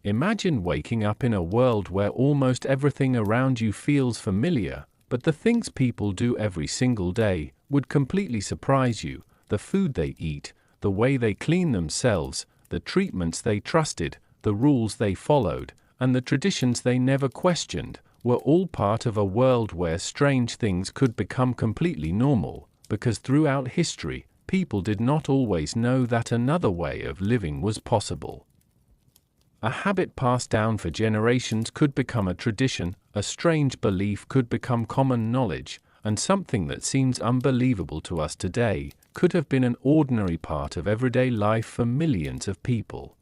Imagine waking up in a world where almost everything around you feels familiar, but the things people do every single day would completely surprise you. The food they eat, the way they clean themselves, the treatments they trusted, the rules they followed, and the traditions they never questioned, were all part of a world where strange things could become completely normal, because throughout history, people did not always know that another way of living was possible. A habit passed down for generations could become a tradition, a strange belief could become common knowledge, and something that seems unbelievable to us today could have been an ordinary part of everyday life for millions of people.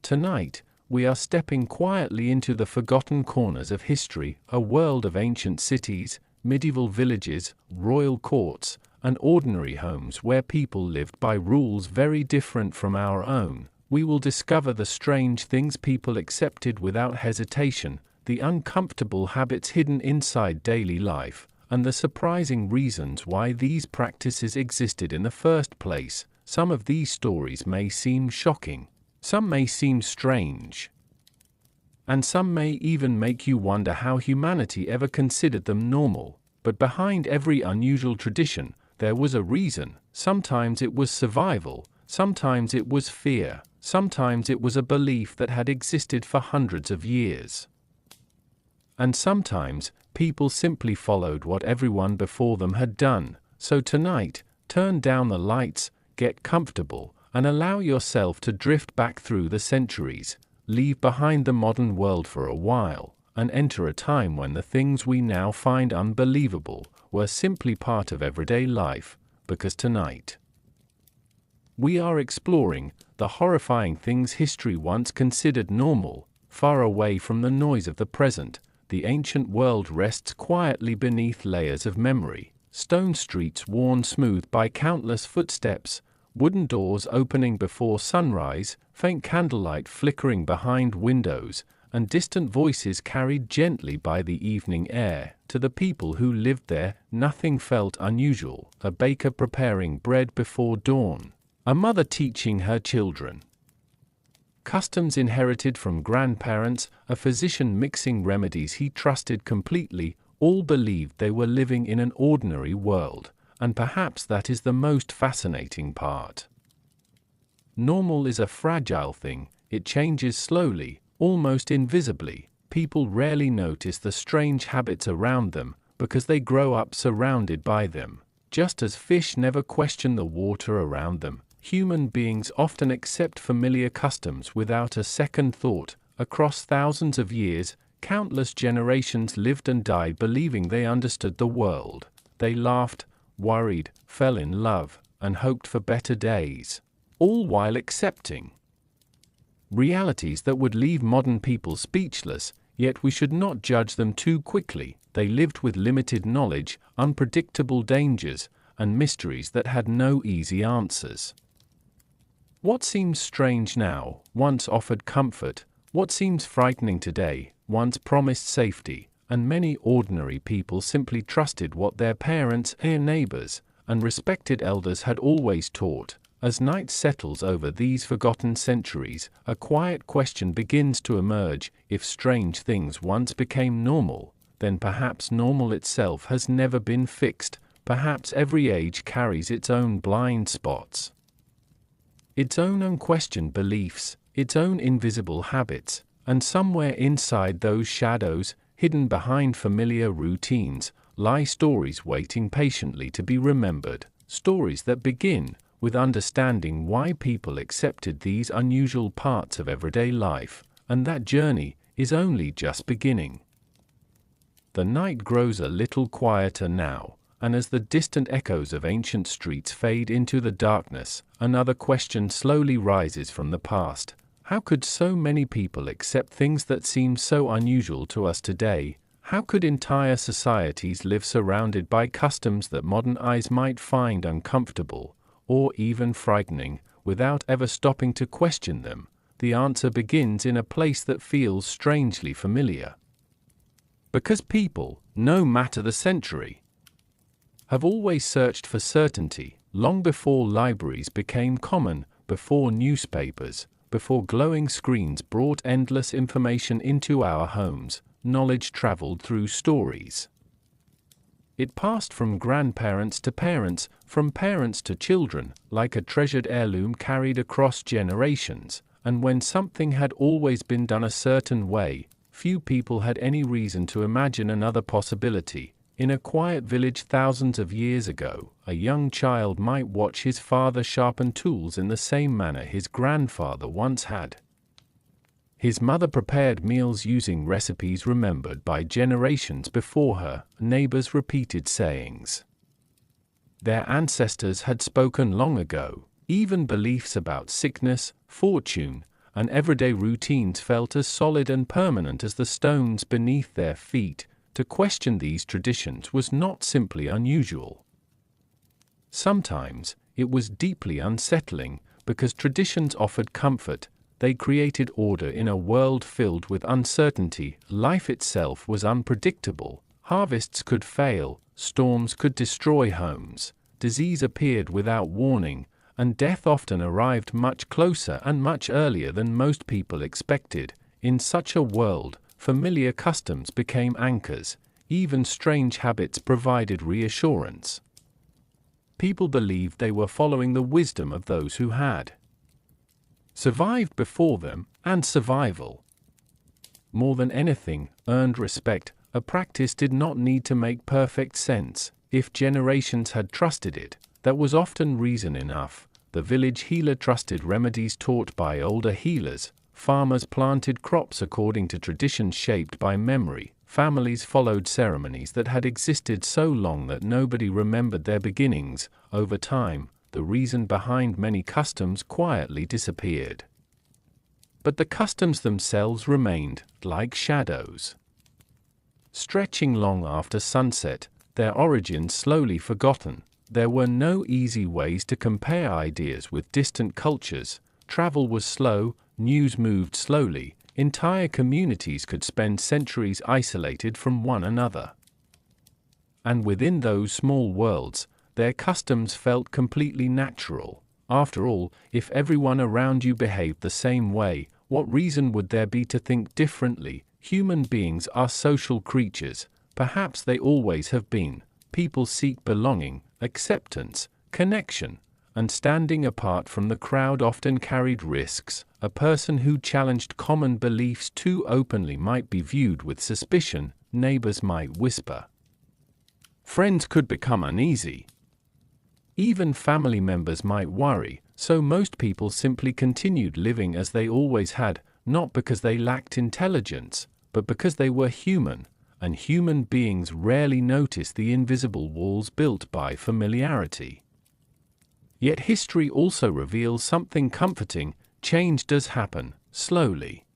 Tonight, we are stepping quietly into the forgotten corners of history, a world of ancient cities, medieval villages, royal courts, and ordinary homes where people lived by rules very different from our own. We will discover the strange things people accepted without hesitation, the uncomfortable habits hidden inside daily life, and the surprising reasons why these practices existed in the first place. Some of these stories may seem shocking, some may seem strange, and some may even make you wonder how humanity ever considered them normal. But behind every unusual tradition, there was a reason. Sometimes it was survival, sometimes it was fear, sometimes it was a belief that had existed for hundreds of years. And sometimes, people simply followed what everyone before them had done. So tonight, turn down the lights, get comfortable, and allow yourself to drift back through the centuries, leave behind the modern world for a while, and enter a time when the things we now find unbelievable were simply part of everyday life, because tonight we are exploring the horrifying things history once considered normal. Far away from the noise of the present, the ancient world rests quietly beneath layers of memory, stone streets worn smooth by countless footsteps, wooden doors opening before sunrise, faint candlelight flickering behind windows, and distant voices carried gently by the evening air. To the people who lived there, nothing felt unusual: a baker preparing bread before dawn, a mother teaching her children customs inherited from grandparents, a physician mixing remedies he trusted completely. All believed they were living in an ordinary world, and perhaps that is the most fascinating part. Normal is a fragile thing. It changes slowly, almost invisibly. People rarely notice the strange habits around them, because they grow up surrounded by them. Just as fish never question the water around them, human beings often accept familiar customs without a second thought. Across thousands of years, countless generations lived and died believing they understood the world. They laughed, worried, fell in love, and hoped for better days, all while accepting realities that would leave modern people speechless. Yet we should not judge them too quickly. They lived with limited knowledge, unpredictable dangers, and mysteries that had no easy answers. What seems strange now once offered comfort. What seems frightening today once promised safety, and many ordinary people simply trusted what their parents, their neighbors, and respected elders had always taught. As night settles over these forgotten centuries, a quiet question begins to emerge: if strange things once became normal, then perhaps normal itself has never been fixed. Perhaps every age carries its own blind spots, its own unquestioned beliefs, its own invisible habits, and somewhere inside those shadows, hidden behind familiar routines, lie stories waiting patiently to be remembered. Stories that begin with understanding why people accepted these unusual parts of everyday life, and that journey is only just beginning. The night grows a little quieter now, and as the distant echoes of ancient streets fade into the darkness, another question slowly rises from the past. How could so many people accept things that seem so unusual to us today? How could entire societies live surrounded by customs that modern eyes might find uncomfortable, or even frightening, without ever stopping to question them? The answer begins in a place that feels strangely familiar. Because people, no matter the century, have always searched for certainty, long before libraries became common, before newspapers, before glowing screens brought endless information into our homes, knowledge traveled through stories. It passed from grandparents to parents, from parents to children, like a treasured heirloom carried across generations, and when something had always been done a certain way, few people had any reason to imagine another possibility. In a quiet village thousands of years ago, a young child might watch his father sharpen tools in the same manner his grandfather once had. His mother prepared meals using recipes remembered by generations before her, neighbors repeated sayings their ancestors had spoken long ago. Even beliefs about sickness, fortune, and everyday routines felt as solid and permanent as the stones beneath their feet. To question these traditions was not simply unusual. Sometimes, it was deeply unsettling, because traditions offered comfort. They created order in a world filled with uncertainty. Life itself was unpredictable. Harvests could fail, storms could destroy homes, disease appeared without warning, and death often arrived much closer and much earlier than most people expected. In such a world, familiar customs became anchors. Even strange habits provided reassurance. People believed they were following the wisdom of those who had survived before them, and survival, more than anything, earned respect. A practice did not need to make perfect sense. If generations had trusted it, that was often reason enough. The village healer trusted remedies taught by older healers. Farmers planted crops according to traditions shaped by memory. Families followed ceremonies that had existed so long that nobody remembered their beginnings. Over time, the reason behind many customs quietly disappeared. But the customs themselves remained, like shadows, stretching long after sunset, their origins slowly forgotten. There were no easy ways to compare ideas with distant cultures. Travel was slow, news moved slowly, entire communities could spend centuries isolated from one another. And within those small worlds, their customs felt completely natural. After all, if everyone around you behaved the same way, what reason would there be to think differently? Human beings are social creatures. Perhaps they always have been. People seek belonging, acceptance, connection, and standing apart from the crowd often carried risks. A person who challenged common beliefs too openly might be viewed with suspicion. Neighbors might whisper. Friends could become uneasy. Even family members might worry, so most people simply continued living as they always had, not because they lacked intelligence, but because they were human, and human beings rarely notice the invisible walls built by familiarity. Yet history also reveals something comforting. Change does happen, slowly.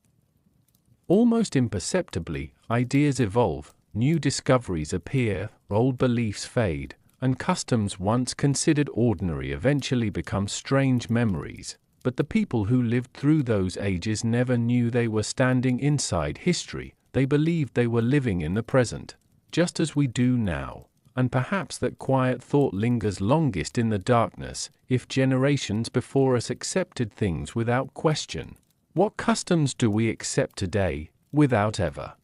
Almost imperceptibly, ideas evolve, new discoveries appear, old beliefs fade, and customs once considered ordinary eventually become strange memories. But the people who lived through those ages never knew they were standing inside history. They believed they were living in the present, just as we do now. And perhaps that quiet thought lingers longest in the darkness. If generations before us accepted things without question, what customs do we accept today, without ever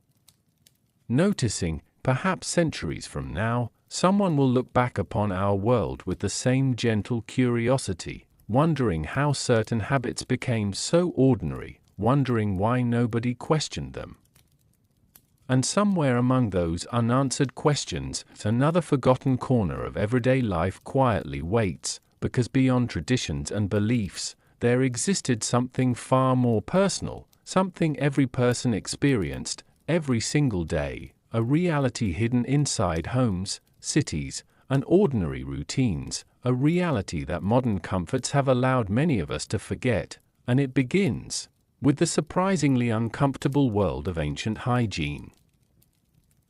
noticing? Perhaps centuries from now, someone will look back upon our world with the same gentle curiosity, wondering how certain habits became so ordinary, wondering why nobody questioned them. And somewhere among those unanswered questions, another forgotten corner of everyday life quietly waits, because beyond traditions and beliefs, there existed something far more personal, something every person experienced, every single day, a reality hidden inside homes, cities, and ordinary routines, a reality that modern comforts have allowed many of us to forget, and it begins with the surprisingly uncomfortable world of ancient hygiene.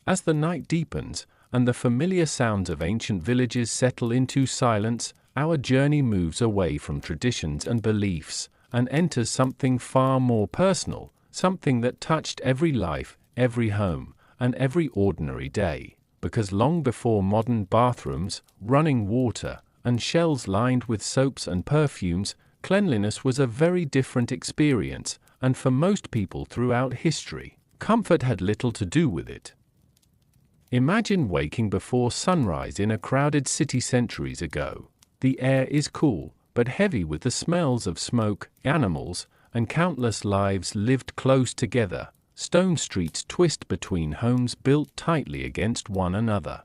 As the night deepens, and the familiar sounds of ancient villages settle into silence, our journey moves away from traditions and beliefs, and enters something far more personal, something that touched every life, every home, and every ordinary day. Because long before modern bathrooms, running water, and shelves lined with soaps and perfumes, cleanliness was a very different experience, and for most people throughout history, comfort had little to do with it. Imagine waking before sunrise in a crowded city centuries ago. The air is cool, but heavy with the smells of smoke, animals, and countless lives lived close together. Stone streets twist between homes built tightly against one another.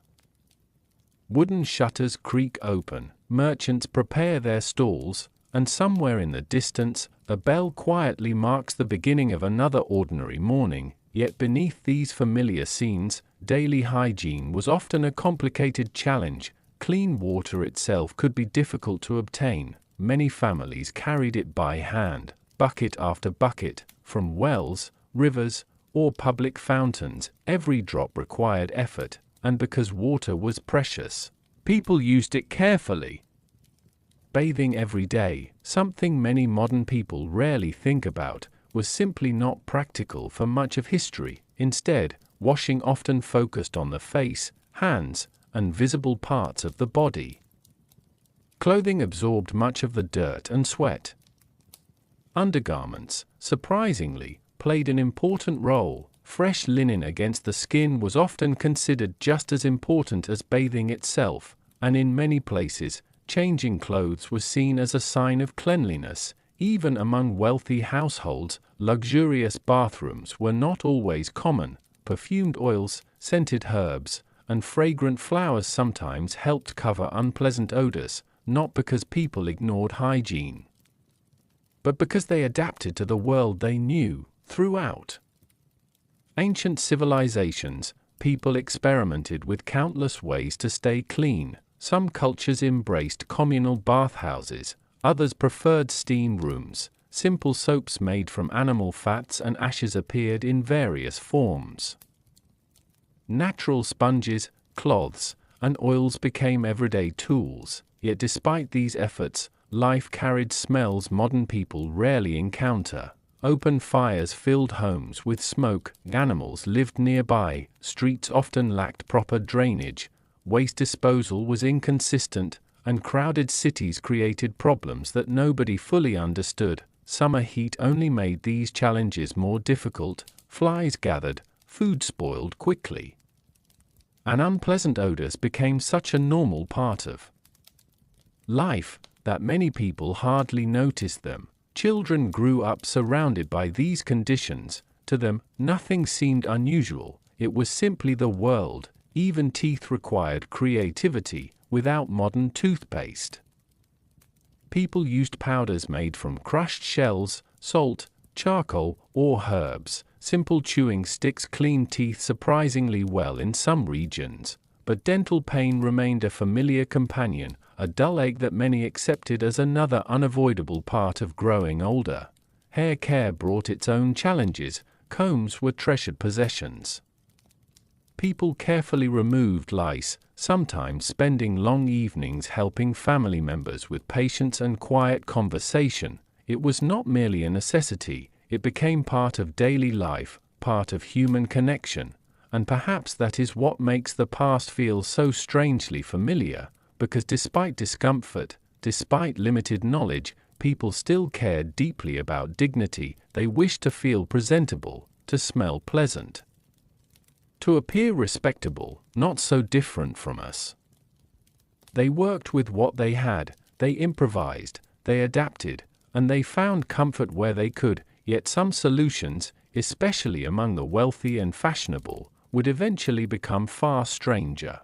Wooden shutters creak open, merchants prepare their stalls, and somewhere in the distance, a bell quietly marks the beginning of another ordinary morning. Yet beneath these familiar scenes, daily hygiene was often a complicated challenge. Clean water itself could be difficult to obtain. Many families carried it by hand, bucket after bucket, from wells, rivers, or public fountains. Every drop required effort, and because water was precious, people used it carefully. Bathing every day, something many modern people rarely think about, was simply not practical for much of history. Instead, washing often focused on the face, hands, and visible parts of the body. Clothing absorbed much of the dirt and sweat. Undergarments, surprisingly, played an important role. Fresh linen against the skin was often considered just as important as bathing itself, and in many places, changing clothes was seen as a sign of cleanliness. Even among wealthy households, luxurious bathrooms were not always common. Perfumed oils, scented herbs, and fragrant flowers sometimes helped cover unpleasant odors, not because people ignored hygiene, but because they adapted to the world they knew. Throughout ancient civilizations, people experimented with countless ways to stay clean. Some cultures embraced communal bathhouses, others preferred steam rooms. Simple soaps made from animal fats and ashes appeared in various forms. Natural sponges, cloths, and oils became everyday tools. Yet despite these efforts, life carried smells modern people rarely encounter. Open fires filled homes with smoke, animals lived nearby, streets often lacked proper drainage, waste disposal was inconsistent, and crowded cities created problems that nobody fully understood. Summer heat only made these challenges more difficult. Flies gathered, food spoiled quickly, and unpleasant odors became such a normal part of life that many people hardly noticed them. Children grew up surrounded by these conditions. To them, nothing seemed unusual. It was simply the world. Even teeth required creativity. Without modern toothpaste, people used powders made from crushed shells, salt, charcoal, or herbs. Simple chewing sticks cleaned teeth surprisingly well in some regions, but dental pain remained a familiar companion, a dull ache that many accepted as another unavoidable part of growing older. Hair care brought its own challenges. Combs were treasured possessions. People carefully removed lice, sometimes spending long evenings helping family members with patience and quiet conversation. It was not merely a necessity, it became part of daily life, part of human connection, and perhaps that is what makes the past feel so strangely familiar, because despite discomfort, despite limited knowledge, people still cared deeply about dignity. They wished to feel presentable, to smell pleasant, to appear respectable, not so different from us. They worked with what they had, they improvised, they adapted, and they found comfort where they could. Yet some solutions, especially among the wealthy and fashionable, would eventually become far stranger.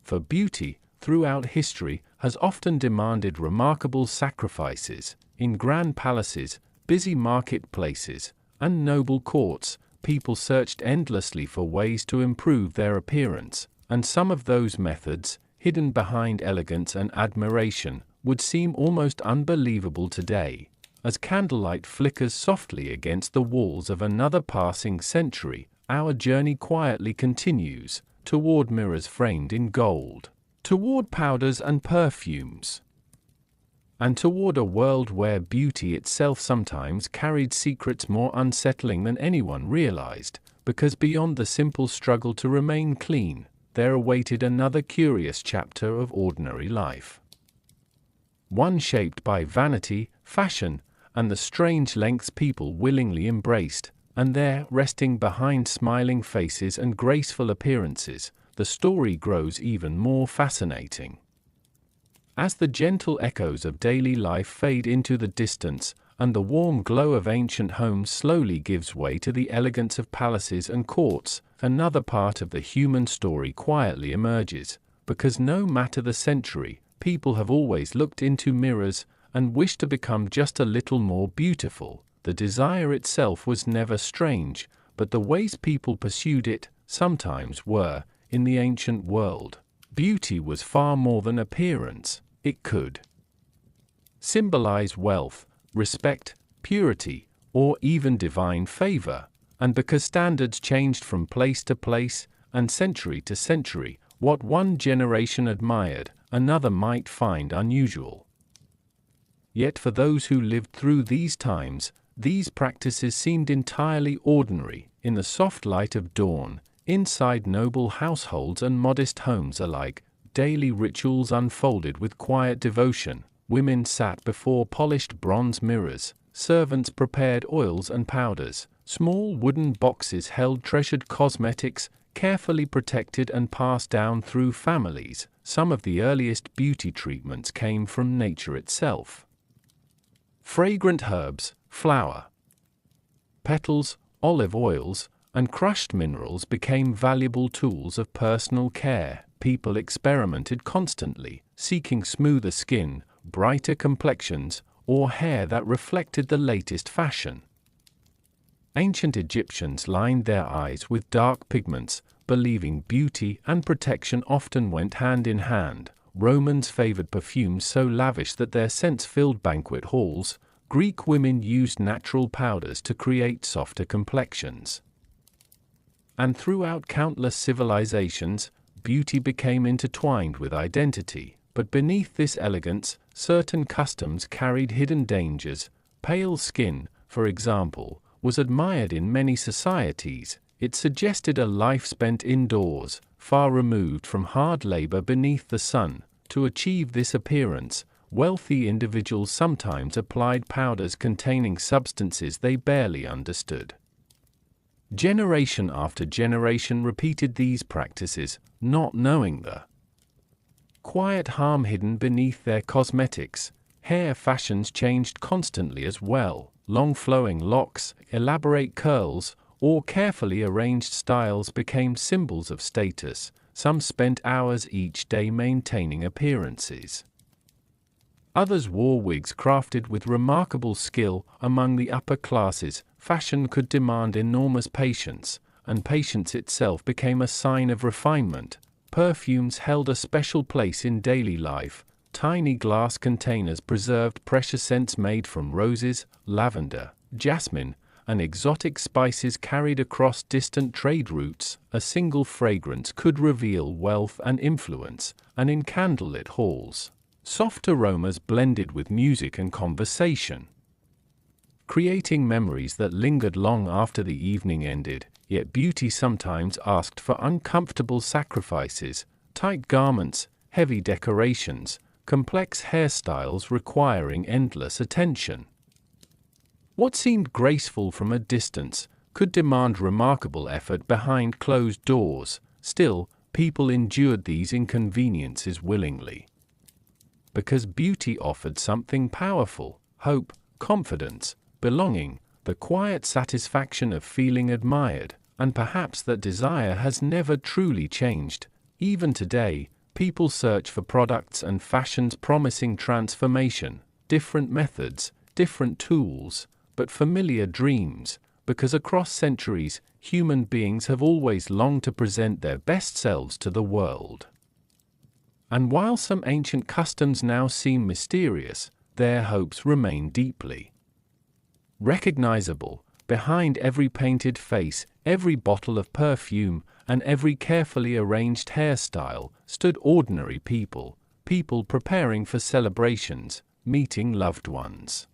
For beauty, throughout history, has often demanded remarkable sacrifices. In grand palaces, busy marketplaces, and noble courts, people searched endlessly for ways to improve their appearance, and some of those methods, hidden behind elegance and admiration, would seem almost unbelievable today. As candlelight flickers softly against the walls of another passing century, our journey quietly continues, toward mirrors framed in gold, toward powders and perfumes, and toward a world where beauty itself sometimes carried secrets more unsettling than anyone realized, because beyond the simple struggle to remain clean, there awaited another curious chapter of ordinary life. one shaped by vanity, fashion, and the strange lengths people willingly embraced, and there, resting behind smiling faces and graceful appearances, the story grows even more fascinating. As the gentle echoes of daily life fade into the distance, and the warm glow of ancient homes slowly gives way to the elegance of palaces and courts, another part of the human story quietly emerges, because no matter the century, people have always looked into mirrors and wished to become just a little more beautiful. The desire itself was never strange, but the ways people pursued it sometimes were. In the ancient world, beauty was far more than appearance. It could symbolize wealth, respect, purity, or even divine favor, and because standards changed from place to place and century to century, what one generation admired, another might find unusual. Yet for those who lived through these times, these practices seemed entirely ordinary. In the soft light of dawn, inside noble households and modest homes alike, daily rituals unfolded with quiet devotion. Women sat before polished bronze mirrors, servants prepared oils and powders, small wooden boxes held treasured cosmetics, carefully protected and passed down through families. Some of the earliest beauty treatments came from nature itself. Fragrant herbs, flower, petals, olive oils, and crushed minerals became valuable tools of personal care. People experimented constantly, seeking smoother skin, brighter complexions, or hair that reflected the latest fashion. Ancient Egyptians lined their eyes with dark pigments, believing beauty and protection often went hand in hand. Romans favored perfumes so lavish that their scents filled banquet halls. Greek women used natural powders to create softer complexions. And throughout countless civilizations, beauty became intertwined with identity. But beneath this elegance, certain customs carried hidden dangers. Pale skin, for example, was admired in many societies. It suggested a life spent indoors, far removed from hard labor beneath the sun. To achieve this appearance, wealthy individuals sometimes applied powders containing substances they barely understood. Generation after generation repeated these practices, not knowing the quiet harm hidden beneath their cosmetics. Hair fashions changed constantly as well. Long flowing locks, elaborate curls, or carefully arranged styles became symbols of status. Some spent hours each day maintaining appearances. Others wore wigs crafted with remarkable skill. Among the upper classes, fashion could demand enormous patience, and patience itself became a sign of refinement. Perfumes held a special place in daily life. Tiny glass containers preserved precious scents made from roses, lavender, jasmine, and exotic spices carried across distant trade routes. A single fragrance could reveal wealth and influence, and in candlelit halls, soft aromas blended with music and conversation, creating memories that lingered long after the evening ended. Yet beauty sometimes asked for uncomfortable sacrifices: tight garments, heavy decorations, complex hairstyles requiring endless attention. What seemed graceful from a distance could demand remarkable effort behind closed doors. Still, people endured these inconveniences willingly, because beauty offered something powerful: hope, confidence, belonging, the quiet satisfaction of feeling admired. And perhaps that desire has never truly changed. Even today, people search for products and fashions promising transformation, different methods, different tools, but familiar dreams, because across centuries, human beings have always longed to present their best selves to the world. And while some ancient customs now seem mysterious, their hopes remain deeply recognizable. Behind every painted face, every bottle of perfume, and every carefully arranged hairstyle, stood ordinary people, people preparing for celebrations, meeting loved ones,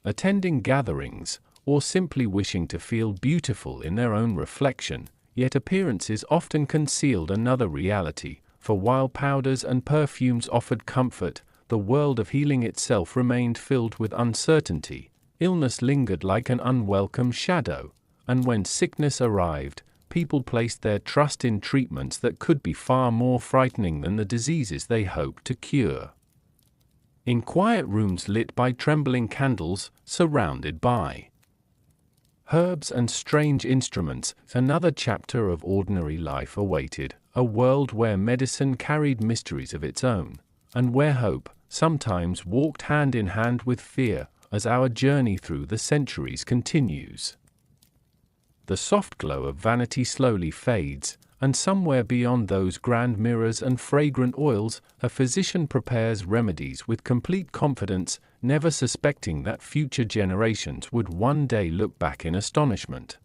attending gatherings, or simply wishing to feel beautiful in their own reflection. Yet appearances often concealed another reality, for while powders and perfumes offered comfort, the world of healing itself remained filled with uncertainty. Illness lingered like an unwelcome shadow, and when sickness arrived, people placed their trust in treatments that could be far more frightening than the diseases they hoped to cure. In quiet rooms lit by trembling candles, surrounded by herbs and strange instruments, another chapter of ordinary life awaited, a world where medicine carried mysteries of its own, and where hope sometimes walked hand in hand with fear as our journey through the centuries continues. The soft glow of vanity slowly fades, and somewhere beyond those grand mirrors and fragrant oils, a physician prepares remedies with complete confidence, never suspecting that future generations would one day look back in astonishment.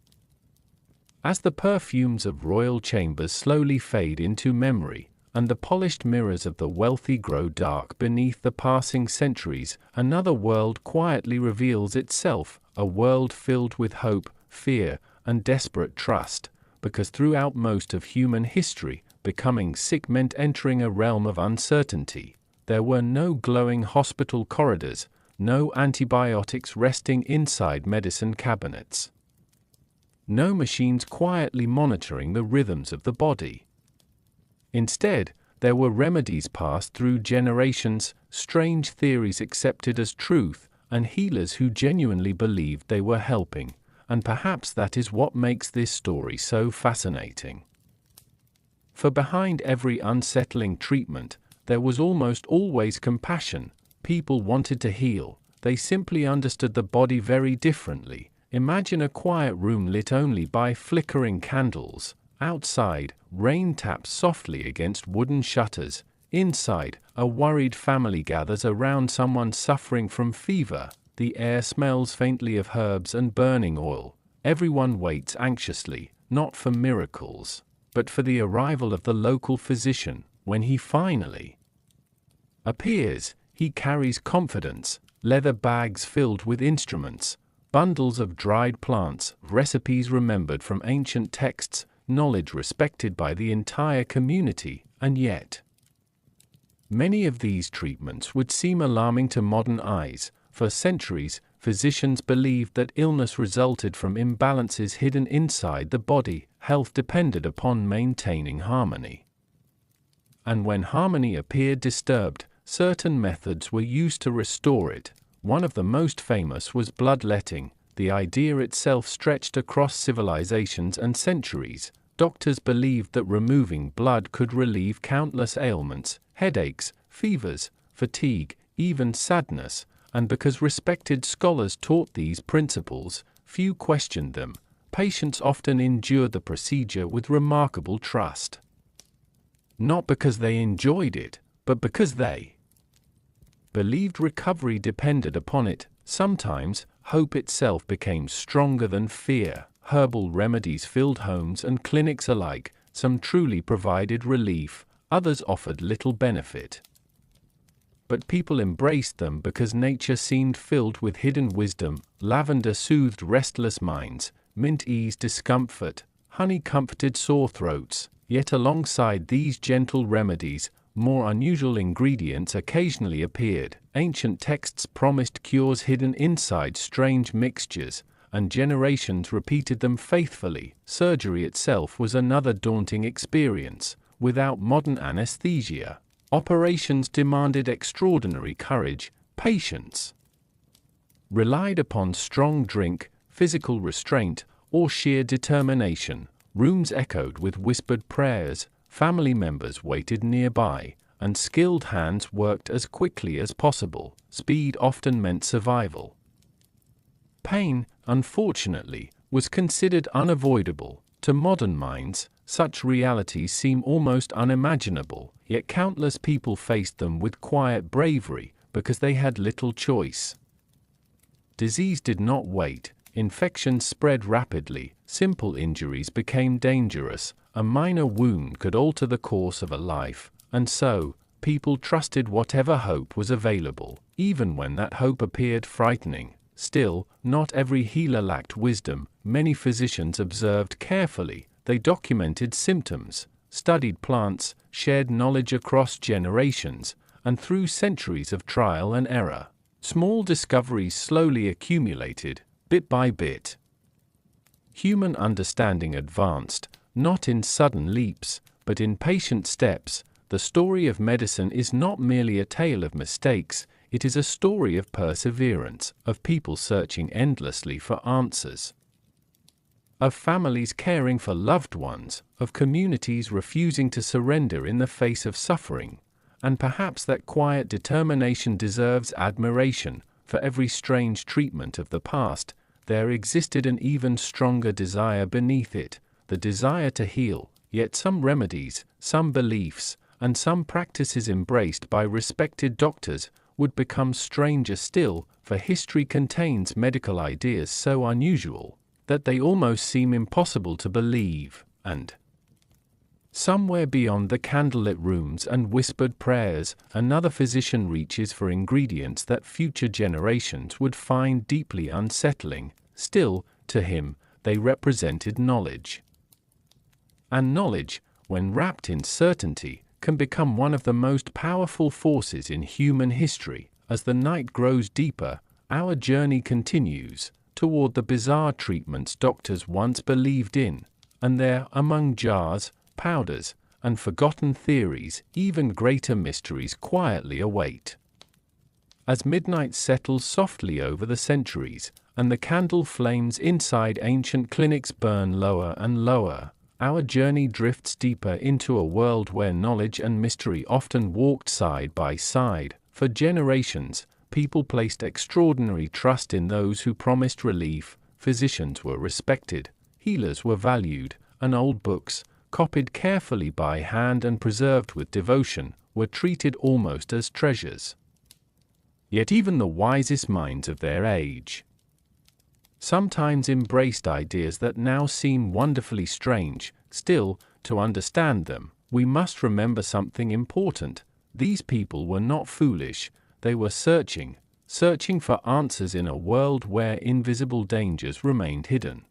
As the perfumes of royal chambers slowly fade into memory, and the polished mirrors of the wealthy grow dark beneath the passing centuries, another world quietly reveals itself, a world filled with hope, fear, and desperate trust, because throughout most of human history, becoming sick meant entering a realm of uncertainty. There were no glowing hospital corridors, no antibiotics resting inside medicine cabinets, no machines quietly monitoring the rhythms of the body. Instead, there were remedies passed through generations, strange theories accepted as truth, and healers who genuinely believed they were helping. And perhaps that is what makes this story so fascinating. For behind every unsettling treatment, there was almost always compassion. People wanted to heal, they simply understood the body very differently. Imagine a quiet room lit only by flickering candles. Outside, rain taps softly against wooden shutters. Inside, a worried family gathers around someone suffering from fever. The air smells faintly of herbs and burning oil. Everyone waits anxiously, not for miracles, but for the arrival of the local physician. When he finally appears, he carries confidence, leather bags filled with instruments, bundles of dried plants, recipes remembered from ancient texts, knowledge respected by the entire community, and yet many of these treatments would seem alarming to modern eyes. For centuries, physicians believed that illness resulted from imbalances hidden inside the body. Health depended upon maintaining harmony. And when harmony appeared disturbed, certain methods were used to restore it. One of the most famous was bloodletting. The idea itself stretched across civilizations and centuries. Doctors believed that removing blood could relieve countless ailments, headaches, fevers, fatigue, even sadness. And because respected scholars taught these principles, few questioned them. Patients often endured the procedure with remarkable trust. Not because they enjoyed it, but because they believed recovery depended upon it. Sometimes, hope itself became stronger than fear. Herbal remedies filled homes and clinics alike. Some truly provided relief, others offered little benefit. But people embraced them because nature seemed filled with hidden wisdom. Lavender soothed restless minds, mint eased discomfort, honey comforted sore throats. Yet alongside these gentle remedies, more unusual ingredients occasionally appeared. Ancient texts promised cures hidden inside strange mixtures, and generations repeated them faithfully. Surgery itself was another daunting experience. Without modern anesthesia, operations demanded extraordinary courage. Patience relied upon strong drink, physical restraint, or sheer determination. Rooms echoed with whispered prayers, family members waited nearby, and skilled hands worked as quickly as possible. Speed often meant survival. Pain, unfortunately, was considered unavoidable. To modern minds, such realities seem almost unimaginable, yet countless people faced them with quiet bravery because they had little choice. Disease did not wait. Infections spread rapidly. Simple injuries became dangerous. A minor wound could alter the course of a life, and so, people trusted whatever hope was available, even when that hope appeared frightening. Still, not every healer lacked wisdom. Many physicians observed carefully. They documented symptoms, studied plants, shared knowledge across generations, and through centuries of trial and error, small discoveries slowly accumulated, bit by bit. Human understanding advanced, not in sudden leaps, but in patient steps. The story of medicine is not merely a tale of mistakes, it is a story of perseverance, of people searching endlessly for answers, of families caring for loved ones, of communities refusing to surrender in the face of suffering. And perhaps that quiet determination deserves admiration. For every strange treatment of the past, there existed an even stronger desire beneath it, the desire to heal. Yet some remedies, some beliefs, and some practices embraced by respected doctors would become stranger still, for history contains medical ideas so unusual that they almost seem impossible to believe, and somewhere beyond the candlelit rooms and whispered prayers, another physician reaches for ingredients that future generations would find deeply unsettling. Still, to him, they represented knowledge. And knowledge, when wrapped in certainty, can become one of the most powerful forces in human history. As the night grows deeper, our journey continues toward the bizarre treatments doctors once believed in, and there, among jars, powders, and forgotten theories, even greater mysteries quietly await. As midnight settles softly over the centuries, and the candle flames inside ancient clinics burn lower and lower, our journey drifts deeper into a world where knowledge and mystery often walked side by side. For generations, people placed extraordinary trust in those who promised relief. Physicians were respected, healers were valued, and old books, copied carefully by hand and preserved with devotion, were treated almost as treasures. Yet even the wisest minds of their age sometimes embraced ideas that now seem wonderfully strange. Still, to understand them, we must remember something important. These people were not foolish, they were searching for answers in a world where invisible dangers remained hidden.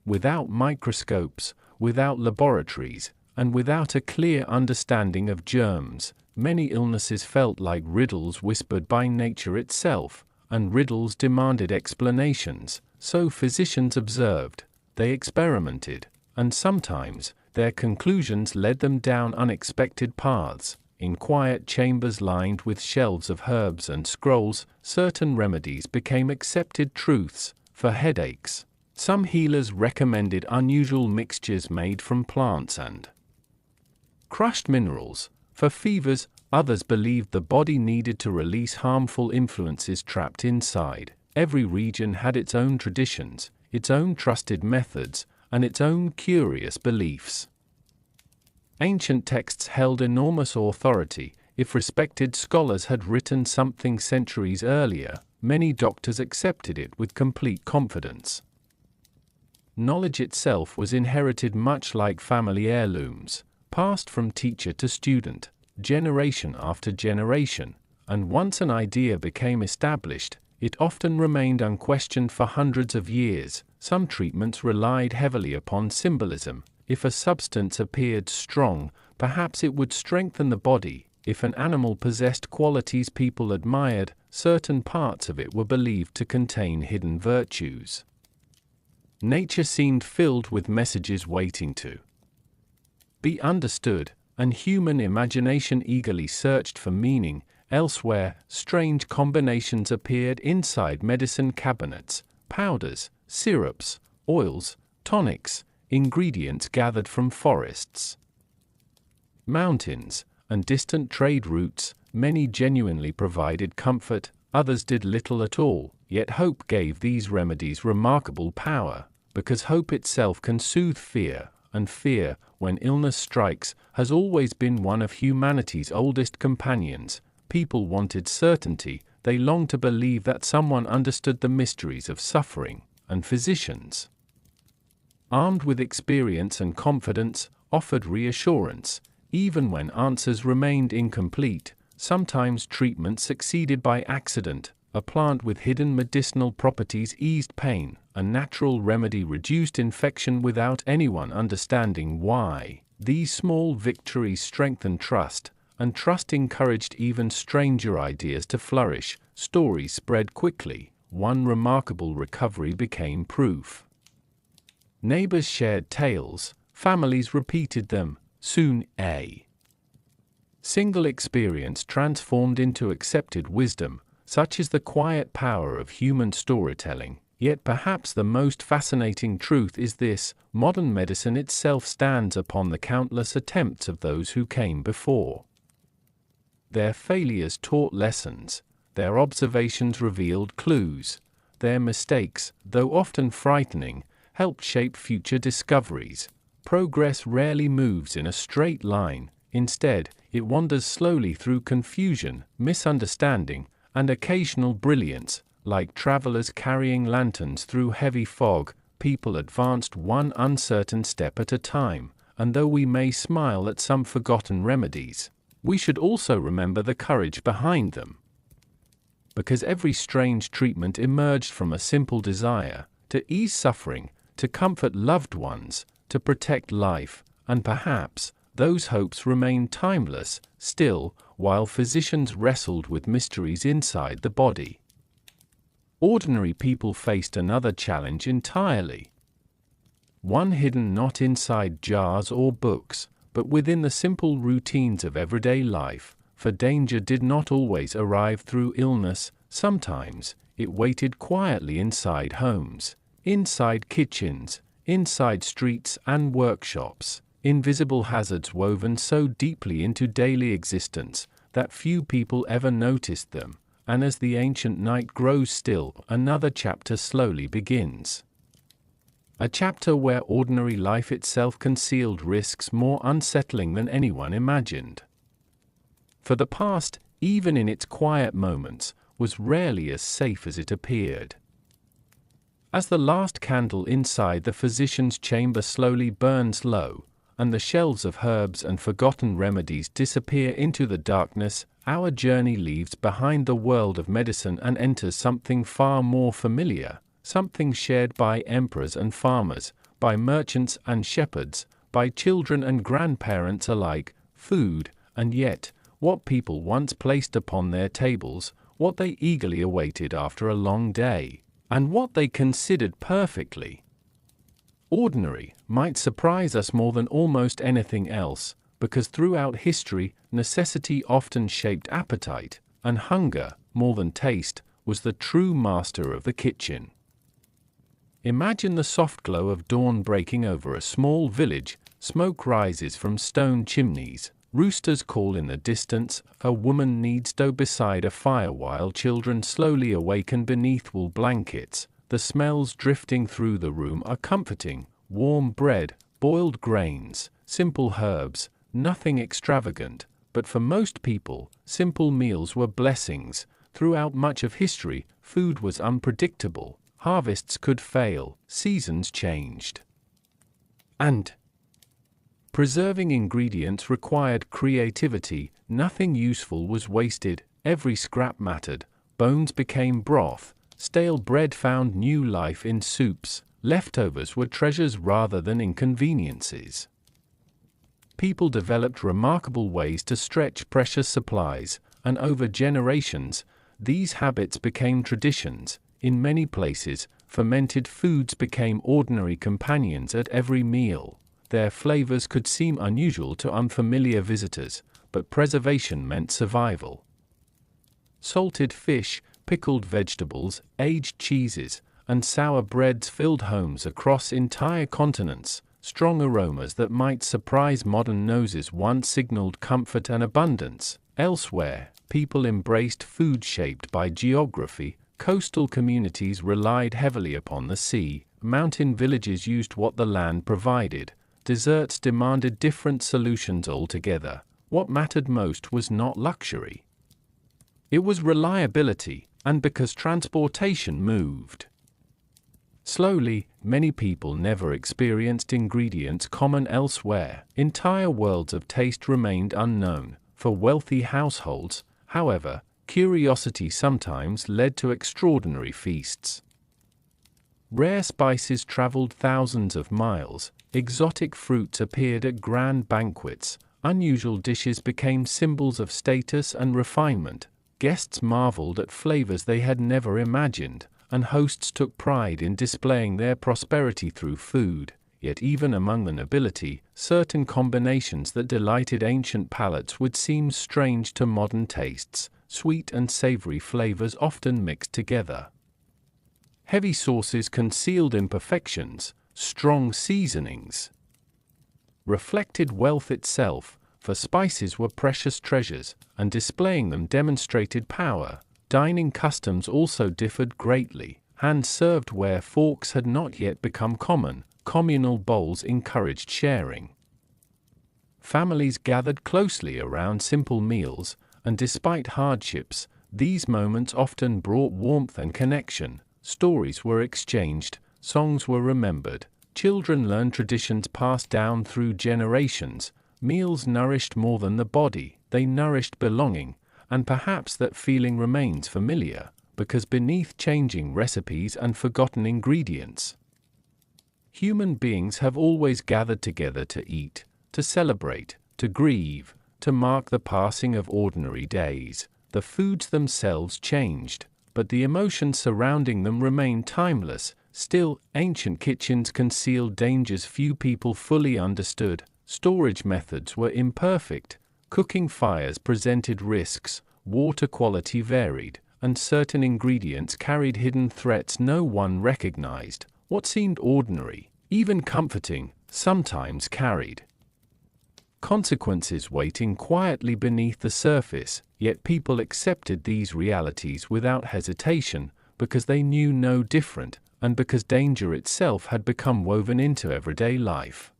Without microscopes, without laboratories, and without a clear understanding of germs, many illnesses felt like riddles whispered by nature itself, and riddles demanded explanations. So physicians observed, they experimented, and sometimes their conclusions led them down unexpected paths. In quiet chambers lined with shelves of herbs and scrolls, certain remedies became accepted truths. For headaches, some healers recommended unusual mixtures made from plants and crushed minerals. For fevers, others believed the body needed to release harmful influences trapped inside. Every region had its own traditions, its own trusted methods, and its own curious beliefs. Ancient texts held enormous authority. If respected scholars had written something centuries earlier, many doctors accepted it with complete confidence. Knowledge itself was inherited much like family heirlooms, passed from teacher to student, generation after generation, and once an idea became established, it often remained unquestioned for hundreds of years. Some treatments relied heavily upon symbolism. If a substance appeared strong, perhaps it would strengthen the body. If an animal possessed qualities people admired, certain parts of it were believed to contain hidden virtues. Nature seemed filled with messages waiting to be understood, and human imagination eagerly searched for meaning. Elsewhere, strange combinations appeared inside medicine cabinets: powders, syrups, oils, tonics, ingredients gathered from forests, mountains, and distant trade routes. Many genuinely provided comfort, others did little at all. Yet hope gave these remedies remarkable power, because hope itself can soothe fear, and fear, when illness strikes, has always been one of humanity's oldest companions. People wanted certainty, they longed to believe that someone understood the mysteries of suffering, and physicians, armed with experience and confidence, offered reassurance, even when answers remained incomplete. Sometimes treatment succeeded by accident. A plant with hidden medicinal properties eased pain, a natural remedy reduced infection without anyone understanding why. These small victories strengthened trust, and trust encouraged even stranger ideas to flourish. Stories spread quickly. One remarkable recovery became proof. Neighbors shared tales, families repeated them. Soon, a single experience transformed into accepted wisdom. Such is the quiet power of human storytelling. Yet perhaps the most fascinating truth is this: modern medicine itself stands upon the countless attempts of those who came before. Their failures taught lessons, their observations revealed clues, their mistakes, though often frightening, helped shape future discoveries. Progress rarely moves in a straight line. Instead, it wanders slowly through confusion, misunderstanding, and occasional brilliance. Like travelers carrying lanterns through heavy fog, people advanced one uncertain step at a time, and though we may smile at some forgotten remedies, we should also remember the courage behind them. Because every strange treatment emerged from a simple desire to ease suffering, to comfort loved ones, to protect life, and perhaps those hopes remain timeless still, while physicians wrestled with mysteries inside the body. Ordinary people faced another challenge entirely. One hidden not inside jars or books, but within the simple routines of everyday life, for danger did not always arrive through illness. Sometimes it waited quietly inside homes, inside kitchens, inside streets and workshops. Invisible hazards woven so deeply into daily existence that few people ever noticed them. And as the ancient night grows still, another chapter slowly begins. A chapter where ordinary life itself concealed risks more unsettling than anyone imagined. For the past, even in its quiet moments, was rarely as safe as it appeared. As the last candle inside the physician's chamber slowly burns low, and the shelves of herbs and forgotten remedies disappear into the darkness, our journey leaves behind the world of medicine and enters something far more familiar, something shared by emperors and farmers, by merchants and shepherds, by children and grandparents alike. Food, and yet, what people once placed upon their tables, what they eagerly awaited after a long day, and what they considered perfectly ordinary, might surprise us more than almost anything else, because throughout history, necessity often shaped appetite, and hunger, more than taste, was the true master of the kitchen. Imagine the soft glow of dawn breaking over a small village. Smoke rises from stone chimneys, roosters call in the distance, a woman kneads dough beside a fire while children slowly awaken beneath wool blankets. The smells drifting through the room are comforting: warm bread, boiled grains, simple herbs, nothing extravagant, but for most people, simple meals were blessings. Throughout much of history, food was unpredictable, harvests could fail, seasons changed. And preserving ingredients required creativity. Nothing useful was wasted, every scrap mattered. Bones became broth, stale bread found new life in soups, leftovers were treasures rather than inconveniences. People developed remarkable ways to stretch precious supplies, and over generations, these habits became traditions. In many places, fermented foods became ordinary companions at every meal. Their flavors could seem unusual to unfamiliar visitors, but preservation meant survival. Salted fish, pickled vegetables, aged cheeses, and sour breads filled homes across entire continents. Strong aromas that might surprise modern noses once signaled comfort and abundance. Elsewhere, people embraced food shaped by geography. Coastal communities relied heavily upon the sea. Mountain villages used what the land provided. Deserts demanded different solutions altogether. What mattered most was not luxury. It was reliability, and because transportation moved slowly, many people never experienced ingredients common elsewhere. Entire worlds of taste remained unknown. For wealthy households, however, curiosity sometimes led to extraordinary feasts. Rare spices traveled thousands of miles, exotic fruits appeared at grand banquets, Unusual dishes became symbols of status and refinement. Guests marveled at flavors they had never imagined, and hosts took pride in displaying their prosperity through food. Yet even among the nobility, certain combinations that delighted ancient palates would seem strange to modern tastes. Sweet and savory flavors often mixed together. Heavy sauces concealed imperfections, strong seasonings reflected wealth itself, for spices were precious treasures, and displaying them demonstrated power. Dining customs also differed greatly. Hand served where forks had not yet become common. Communal bowls encouraged sharing. Families gathered closely around simple meals, and despite hardships, these moments often brought warmth and connection. Stories were exchanged, songs were remembered, children learned traditions passed down through generations. Meals nourished more than the body, they nourished belonging, and perhaps that feeling remains familiar, because beneath changing recipes and forgotten ingredients, human beings have always gathered together to eat, to celebrate, to grieve, to mark the passing of ordinary days. The foods themselves changed, but the emotions surrounding them remained timeless. Still, ancient kitchens concealed dangers few people fully understood. Storage methods were imperfect, cooking fires presented risks, water quality varied, and certain ingredients carried hidden threats no one recognized. What seemed ordinary, even comforting, sometimes carried consequences waiting quietly beneath the surface. Yet people accepted these realities without hesitation, because they knew no different, and because danger itself had become woven into everyday life.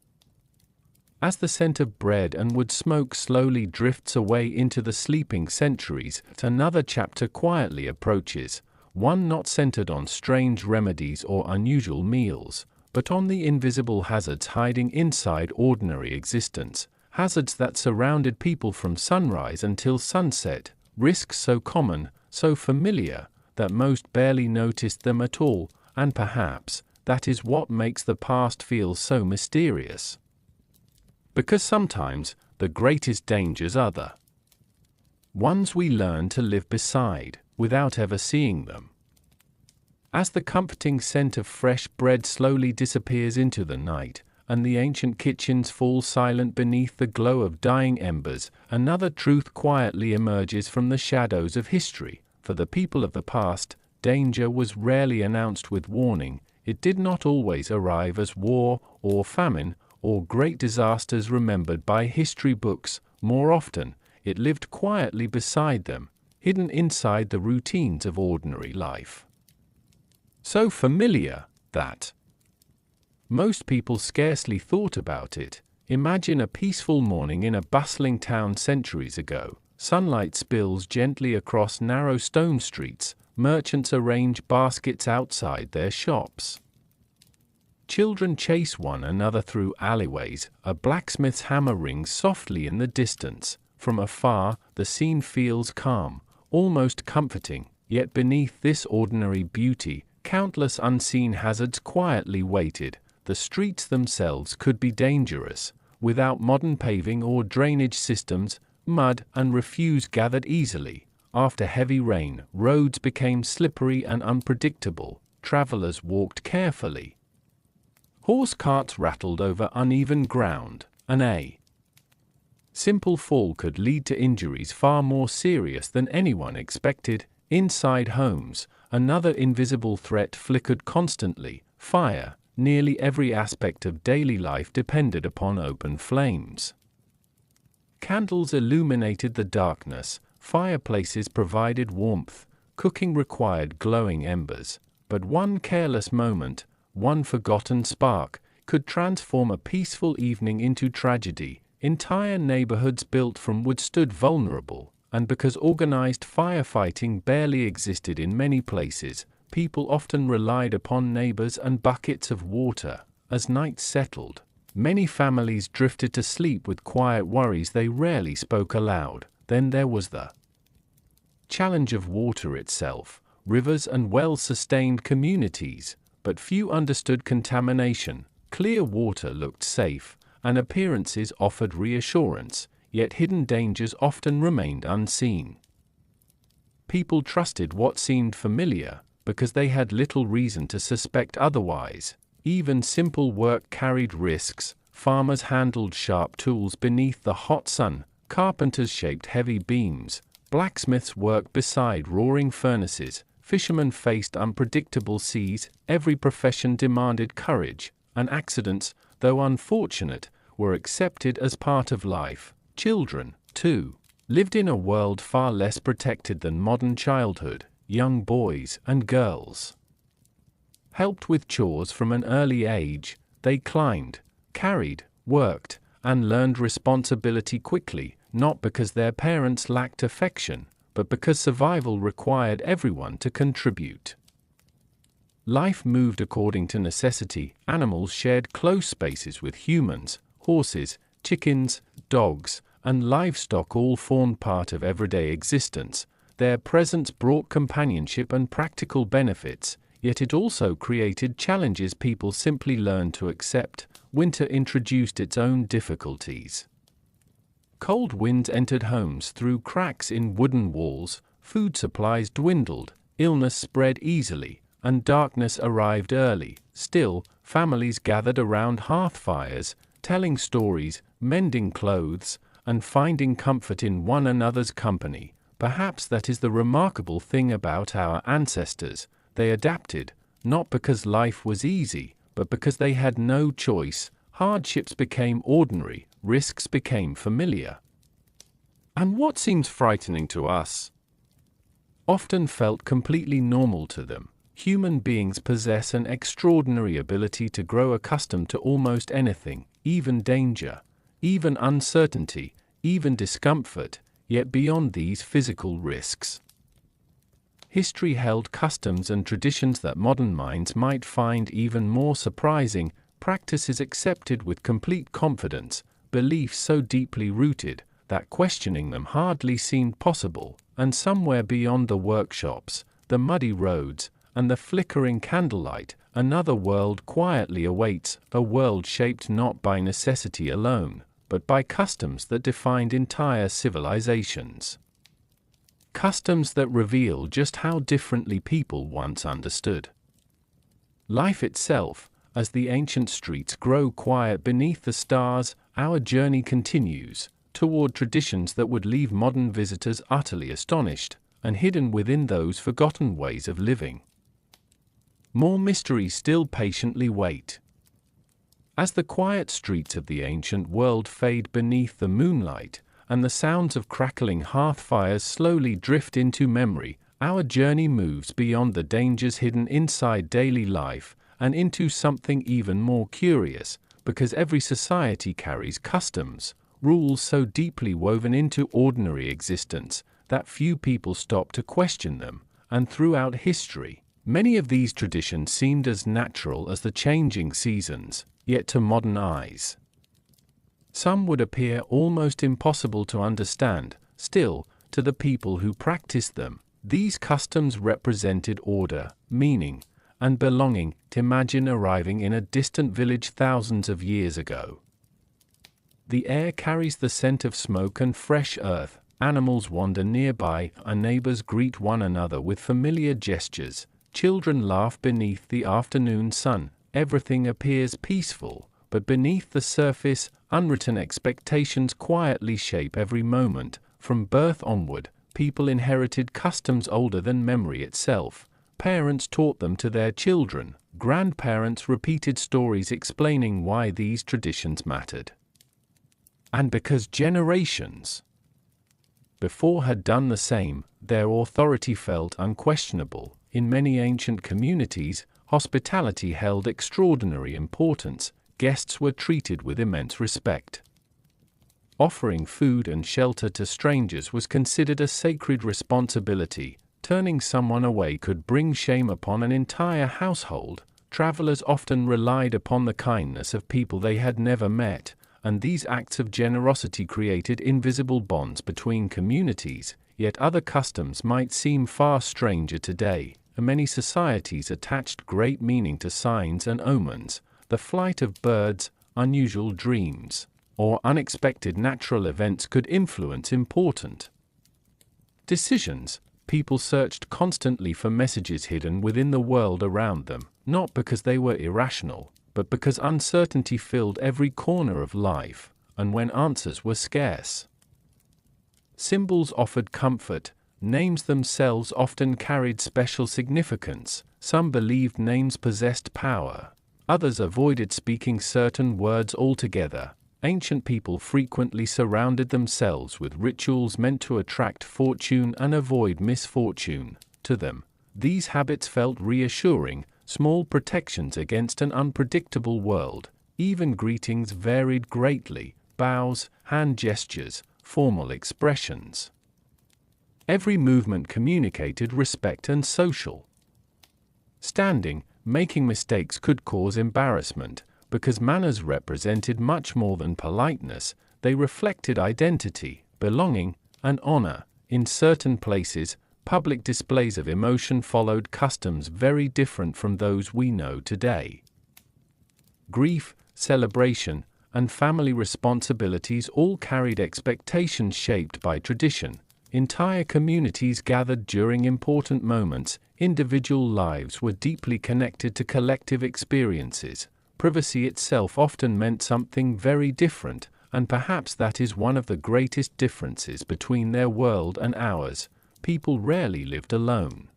As the scent of bread and wood smoke slowly drifts away into the sleeping centuries, another chapter quietly approaches, one not centered on strange remedies or unusual meals, but on the invisible hazards hiding inside ordinary existence, hazards that surrounded people from sunrise until sunset, risks so common, so familiar, that most barely noticed them at all, and perhaps that is what makes the past feel so mysterious. Because sometimes the greatest dangers are the ones we learn to live beside, without ever seeing them. As the comforting scent of fresh bread slowly disappears into the night, and the ancient kitchens fall silent beneath the glow of dying embers, another truth quietly emerges from the shadows of history. For the people of the past, danger was rarely announced with warning. It did not always arrive as war or famine or great disasters remembered by history books. More often, it lived quietly beside them, hidden inside the routines of ordinary life. So familiar that most people scarcely thought about it. Imagine a peaceful morning in a bustling town centuries ago. Sunlight spills gently across narrow stone streets. Merchants arrange baskets outside their shops. Children chase one another through alleyways. A blacksmith's hammer rings softly in the distance. From afar, the scene feels calm, almost comforting. Yet beneath this ordinary beauty, countless unseen hazards quietly waited. The streets themselves could be dangerous. Without modern paving or drainage systems, mud and refuse gathered easily. After heavy rain, roads became slippery and unpredictable. Travelers walked carefully. Horse carts rattled over uneven ground, and a simple fall could lead to injuries far more serious than anyone expected. Inside homes, another invisible threat flickered constantly: fire. Nearly every aspect of daily life depended upon open flames. Candles illuminated the darkness, fireplaces provided warmth, cooking required glowing embers, but one careless moment, one forgotten spark, could transform a peaceful evening into tragedy. Entire neighborhoods built from wood stood vulnerable, and because organized firefighting barely existed in many places, people often relied upon neighbors and buckets of water. As night settled, many families drifted to sleep with quiet worries they rarely spoke aloud. Then there was the challenge of water itself. Rivers and wells sustained communities, but few understood contamination. Clear water looked safe, and appearances offered reassurance. yet hidden dangers often remained unseen. People trusted what seemed familiar, because they had little reason to suspect otherwise. Even simple work carried risks. Farmers handled sharp tools beneath the hot sun, carpenters shaped heavy beams, blacksmiths worked beside roaring furnaces, fishermen faced unpredictable seas. Every profession demanded courage, and accidents, though unfortunate, were accepted as part of life. Children, too, lived in a world far less protected than modern childhood. Young boys and girls helped with chores from an early age. They climbed, carried, worked, and learned responsibility quickly, not because their parents lacked affection, but because survival required everyone to contribute. Life moved according to necessity. Animals shared close spaces with humans. Horses, chickens, dogs, and livestock all formed part of everyday existence. Their presence brought companionship and practical benefits, yet it also created challenges people simply learned to accept. Winter introduced its own difficulties. Cold winds entered homes through cracks in wooden walls, food supplies dwindled, illness spread easily, and darkness arrived early. Still, families gathered around hearth fires, telling stories, mending clothes, and finding comfort in one another's company. Perhaps that is the remarkable thing about our ancestors. They adapted, not because life was easy, but because they had no choice. Hardships became ordinary, risks became familiar. And what seems frightening to us often felt completely normal to them. Human beings possess an extraordinary ability to grow accustomed to almost anything, even danger, even uncertainty, even discomfort, yet beyond these physical risks. History held customs and traditions that modern minds might find even more surprising, practices accepted with complete confidence, beliefs so deeply rooted that questioning them hardly seemed possible, and somewhere beyond the workshops, the muddy roads, and the flickering candlelight, another world quietly awaits, a world shaped not by necessity alone, but by customs that defined entire civilizations. Customs that reveal just how differently people once understood life itself. As the ancient streets grow quiet beneath the stars, our journey continues toward traditions that would leave modern visitors utterly astonished, and hidden within those forgotten ways of living. More mysteries still patiently wait. As the quiet streets of the ancient world fade beneath the moonlight, and the sounds of crackling hearth fires slowly drift into memory, our journey moves beyond the dangers hidden inside daily life, and into something even more curious, because every society carries customs, rules so deeply woven into ordinary existence, that few people stop to question them, and throughout history, many of these traditions seemed as natural as the changing seasons, yet to modern eyes, some would appear almost impossible to understand. Still, to the people who practiced them, these customs represented order, meaning, and belonging. Imagine arriving in a distant village thousands of years ago. The air carries the scent of smoke and fresh earth, animals wander nearby, and neighbors greet one another with familiar gestures, children laugh beneath the afternoon sun. Everything appears peaceful, but beneath the surface, unwritten expectations quietly shape every moment. From birth onward, people inherited customs older than memory itself. Parents taught them to their children, grandparents repeated stories explaining why these traditions mattered. And because generations before had done the same, their authority felt unquestionable. In many ancient communities, hospitality held extraordinary importance. Guests were treated with immense respect. Offering food and shelter to strangers was considered a sacred responsibility. Turning someone away could bring shame upon an entire household. Travelers often relied upon the kindness of people they had never met, and these acts of generosity created invisible bonds between communities. Yet other customs might seem far stranger today. Many societies attached great meaning to signs and omens, the flight of birds, unusual dreams, or unexpected natural events could influence important decisions. People searched constantly for messages hidden within the world around them, not because they were irrational, but because uncertainty filled every corner of life, and when answers were scarce, symbols offered comfort. Names themselves often carried special significance. Some believed names possessed power. Others avoided speaking certain words altogether. Ancient people frequently surrounded themselves with rituals meant to attract fortune and avoid misfortune. To them, these habits felt reassuring, small protections against an unpredictable world. Even greetings varied greatly: bows, hand gestures, formal expressions. Every movement communicated respect and social standing. Making mistakes could cause embarrassment, because manners represented much more than politeness. They reflected identity, belonging, and honor. In certain places, public displays of emotion followed customs very different from those we know today. Grief, celebration, and family responsibilities all carried expectations shaped by tradition. Entire communities gathered during important moments. Individual lives were deeply connected to collective experiences. Privacy itself often meant something very different, and perhaps that is one of the greatest differences between their world and ours. People rarely lived alone.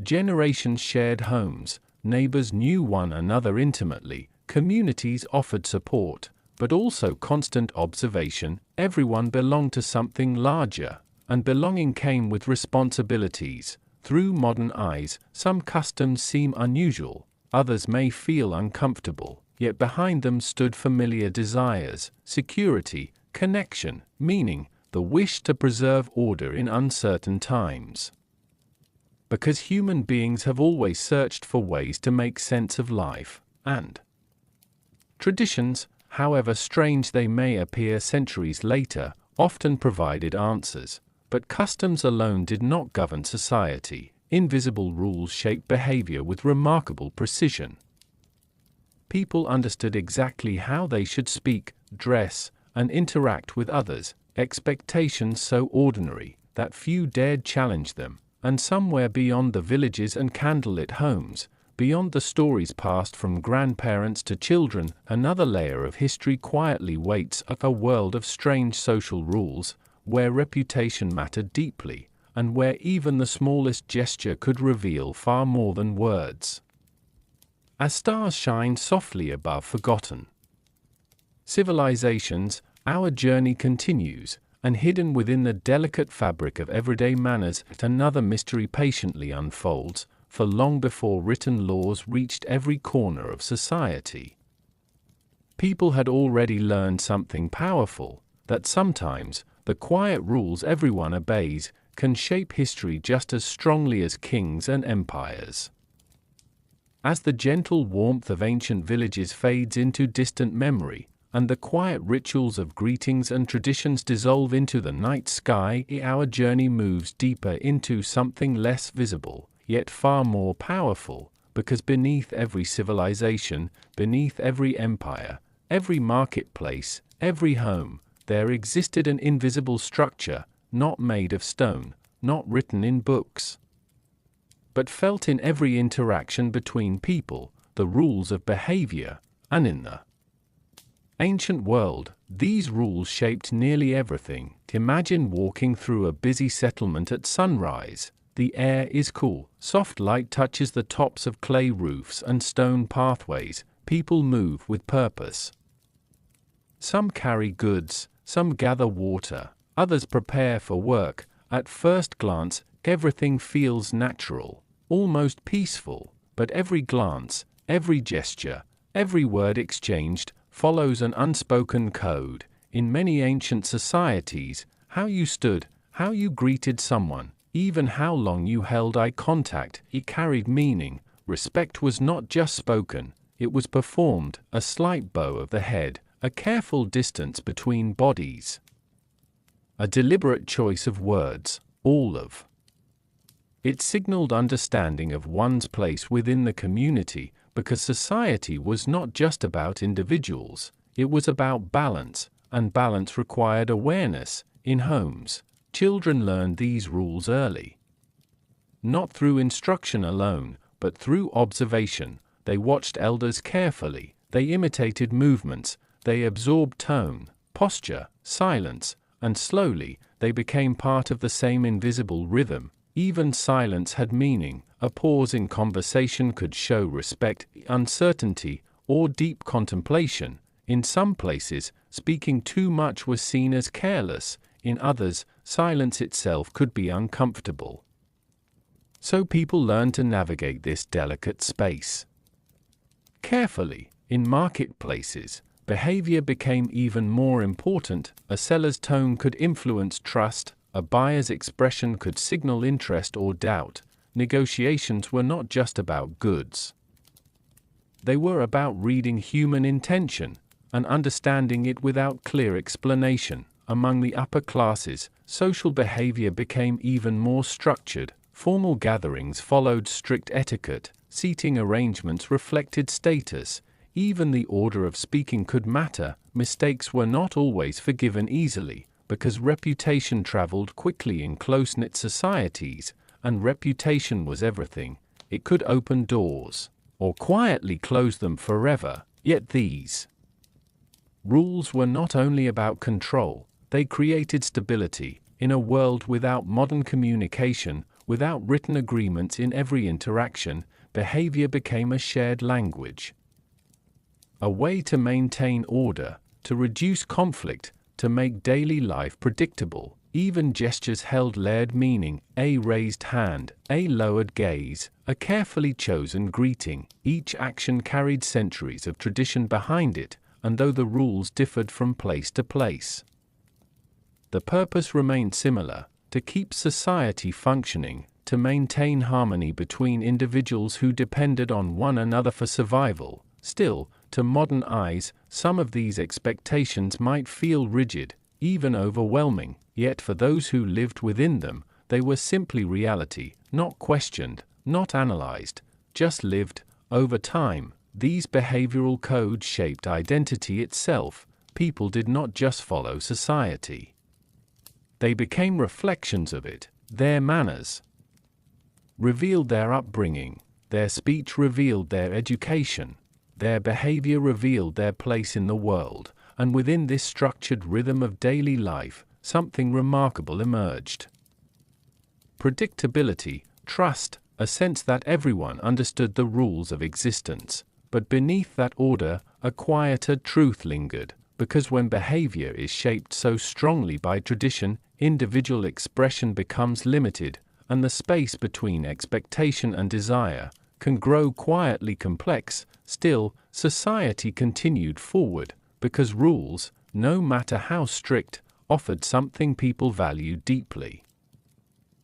Generations shared homes. Neighbors knew one another intimately. Communities offered support, but also constant observation. Everyone belonged to something larger, and belonging came with responsibilities. Through modern eyes, some customs seem unusual, others may feel uncomfortable, yet behind them stood familiar desires: security, connection, meaning, the wish to preserve order in uncertain times. Because human beings have always searched for ways to make sense of life, and traditions, however strange they may appear centuries later, often provided answers. But customs alone did not govern society. Invisible rules shaped behavior with remarkable precision. People understood exactly how they should speak, dress, and interact with others, expectations so ordinary that few dared challenge them. And somewhere beyond the villages and candlelit homes, beyond the stories passed from grandparents to children, another layer of history quietly waits: a world of strange social rules, where reputation mattered deeply, and where even the smallest gesture could reveal far more than words. As stars shine softly above forgotten civilizations, our journey continues, and hidden within the delicate fabric of everyday manners, another mystery patiently unfolds. For long before written laws reached every corner of society, people had already learned something powerful: that sometimes the quiet rules everyone obeys can shape history just as strongly as kings and empires. As the gentle warmth of ancient villages fades into distant memory, and the quiet rituals of greetings and traditions dissolve into the night sky, our journey moves deeper into something less visible, yet far more powerful, because beneath every civilization, beneath every empire, every marketplace, every home, there existed an invisible structure, not made of stone, not written in books, but felt in every interaction between people, the rules of behavior. And in the ancient world, these rules shaped nearly everything. Imagine walking through a busy settlement at sunrise. The air is cool, soft light touches the tops of clay roofs and stone pathways. People move with purpose. Some carry goods, some gather water, others prepare for work. At first glance, everything feels natural, almost peaceful, but every glance, every gesture, every word exchanged follows an unspoken code. In many ancient societies, how you stood, how you greeted someone, even how long you held eye contact, it carried meaning. Respect was not just spoken, it was performed: a slight bow of the head, a careful distance between bodies, a deliberate choice of words, all of it signaled understanding of one's place within the community, because society was not just about individuals, It was about balance, and balance required awareness. In homes, children learned these rules early. Not through instruction alone, but through observation. They watched elders carefully, they imitated movements, they absorbed tone, posture, silence, and slowly, they became part of the same invisible rhythm. Even silence had meaning. A pause in conversation could show respect, uncertainty, or deep contemplation. In some places, speaking too much was seen as careless. In others, silence itself could be uncomfortable. So people learned to navigate this delicate space carefully. In marketplaces, behavior became even more important. A seller's tone could influence trust, a buyer's expression could signal interest or doubt. Negotiations were not just about goods. They were about reading human intention and understanding it without clear explanation. Among the upper classes, social behavior became even more structured. Formal gatherings followed strict etiquette, seating arrangements reflected status. Even the order of speaking could matter. Mistakes were not always forgiven easily, because reputation traveled quickly in close-knit societies, and reputation was everything. It could open doors, or quietly close them forever. Yet these rules were not only about control, they created stability. In a world without modern communication, without written agreements in every interaction, behavior became a shared language. A way to maintain order, to reduce conflict, to make daily life predictable. Even gestures held layered meaning: a raised hand, a lowered gaze, a carefully chosen greeting. Each action carried centuries of tradition behind it, and though the rules differed from place to place, the purpose remained similar: to keep society functioning, to maintain harmony between individuals who depended on one another for survival. Still, to modern eyes, some of these expectations might feel rigid, even overwhelming, yet for those who lived within them, they were simply reality, not questioned, not analyzed, just lived. Over time, these behavioral codes shaped identity itself. People did not just follow society. They became reflections of it. Their manners revealed their upbringing, their speech revealed their education, their behavior revealed their place in the world, and within this structured rhythm of daily life, something remarkable emerged. Predictability, trust, a sense that everyone understood the rules of existence. But beneath that order, a quieter truth lingered, because when behavior is shaped so strongly by tradition, individual expression becomes limited, and the space between expectation and desire can grow quietly complex. Still, society continued forward, because rules, no matter how strict, offered something people valued deeply: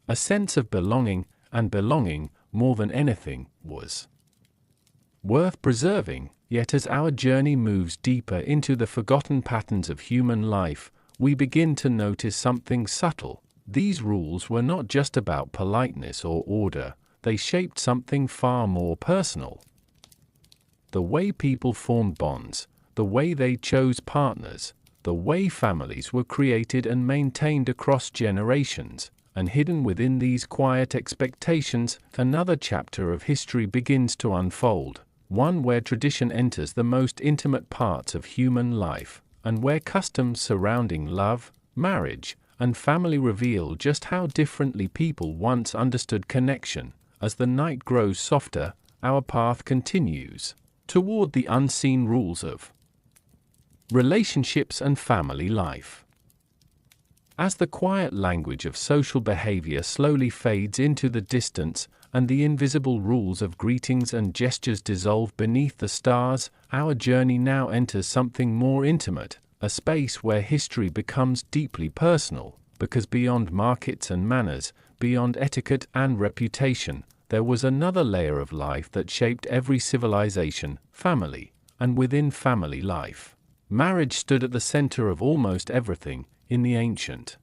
a sense of belonging, and belonging, more than anything, was worth preserving. Yet as our journey moves deeper into the forgotten patterns of human life, we begin to notice something subtle. These rules were not just about politeness or order, they shaped something far more personal. The way people formed bonds, the way they chose partners, the way families were created and maintained across generations. And hidden within these quiet expectations, another chapter of history begins to unfold, one where tradition enters the most intimate parts of human life, and where customs surrounding love, marriage, and family reveal just how differently people once understood connection. As the night grows softer, our path continues toward the unseen rules of relationships and family life. As the quiet language of social behavior slowly fades into the distance, and the invisible rules of greetings and gestures dissolve beneath the stars, our journey now enters something more intimate, a space where history becomes deeply personal, because beyond markets and manners, beyond etiquette and reputation, there was another layer of life that shaped every civilization: family. And within family life, marriage stood at the center of almost everything. In the ancient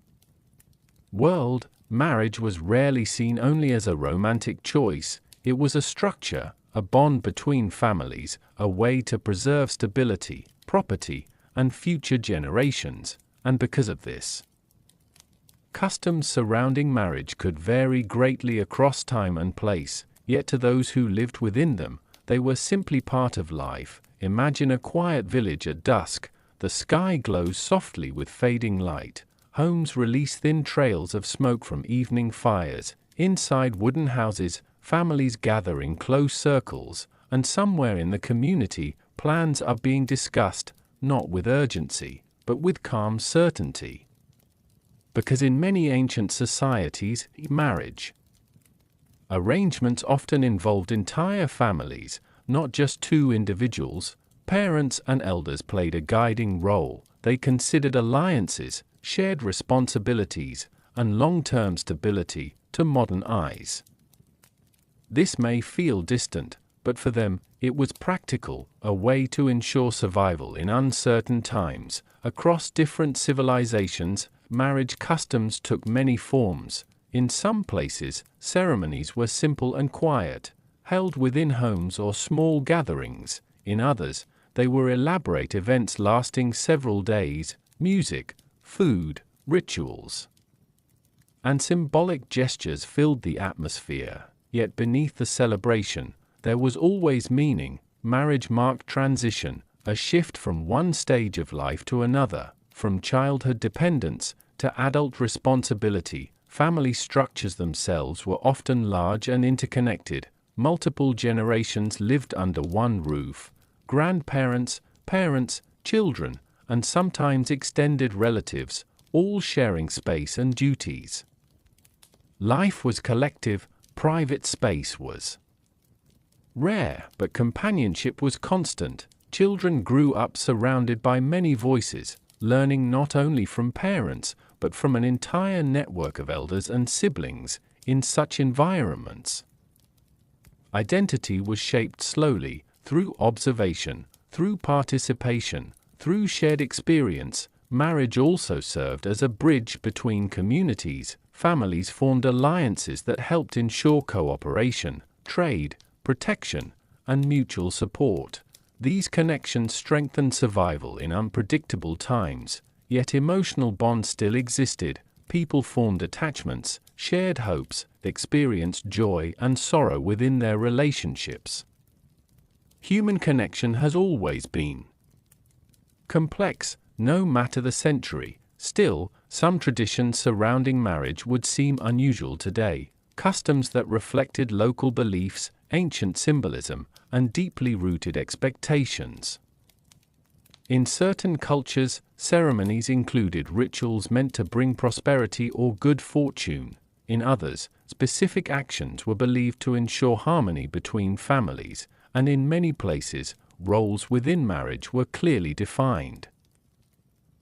world, marriage was rarely seen only as a romantic choice. It was a structure, a bond between families, a way to preserve stability, property, and future generations, and because of this, customs surrounding marriage could vary greatly across time and place, yet to those who lived within them, they were simply part of life. Imagine a quiet village at dusk. The sky glows softly with fading light. Homes release thin trails of smoke from evening fires. Inside wooden houses, families gather in close circles, and somewhere in the community, plans are being discussed, not with urgency, but with calm certainty. Because in many ancient societies, marriage arrangements often involved entire families, not just two individuals. Parents and elders played a guiding role. They considered alliances, shared responsibilities, and long-term stability to modern eyes. This may feel distant, but for them, it was practical, a way to ensure survival in uncertain times. Across different civilizations, marriage customs took many forms. In some places, ceremonies were simple and quiet, held within homes or small gatherings. In others, they were elaborate events lasting several days. Music, food, rituals, and symbolic gestures filled the atmosphere. Yet beneath the celebration, there was always meaning. Marriage marked transition, a shift from one stage of life to another, from childhood dependence to adult responsibility. Family structures themselves were often large and interconnected. Multiple generations lived under one roof. Grandparents, parents, children, and sometimes extended relatives, all sharing space and duties. Life was collective, private space was rare, but companionship was constant. Children grew up surrounded by many voices, learning not only from parents, but from an entire network of elders and siblings. In such environments, identity was shaped slowly, through observation, through participation, through shared experience. Marriage also served as a bridge between communities. Families formed alliances that helped ensure cooperation, trade, protection, and mutual support. These connections strengthened survival in unpredictable times, yet emotional bonds still existed. People formed attachments, shared hopes, experienced joy and sorrow within their relationships. Human connection has always been complex, no matter the century. Still, some traditions surrounding marriage would seem unusual today. Customs that reflected local beliefs, ancient symbolism, and deeply rooted expectations. In certain cultures, ceremonies included rituals meant to bring prosperity or good fortune. In others, specific actions were believed to ensure harmony between families, and in many places, roles within marriage were clearly defined.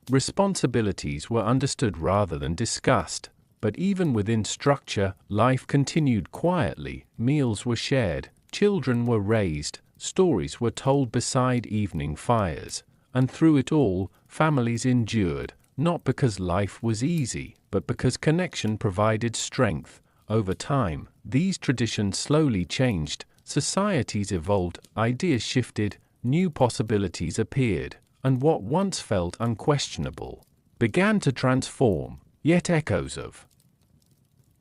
Responsibilities were understood rather than discussed, but even within structure, life continued quietly. Meals were shared, children were raised, stories were told beside evening fires, and through it all, families endured, not because life was easy, but because connection provided strength. Over time, these traditions slowly changed, societies evolved, ideas shifted, new possibilities appeared, and what once felt unquestionable began to transform. Yet echoes of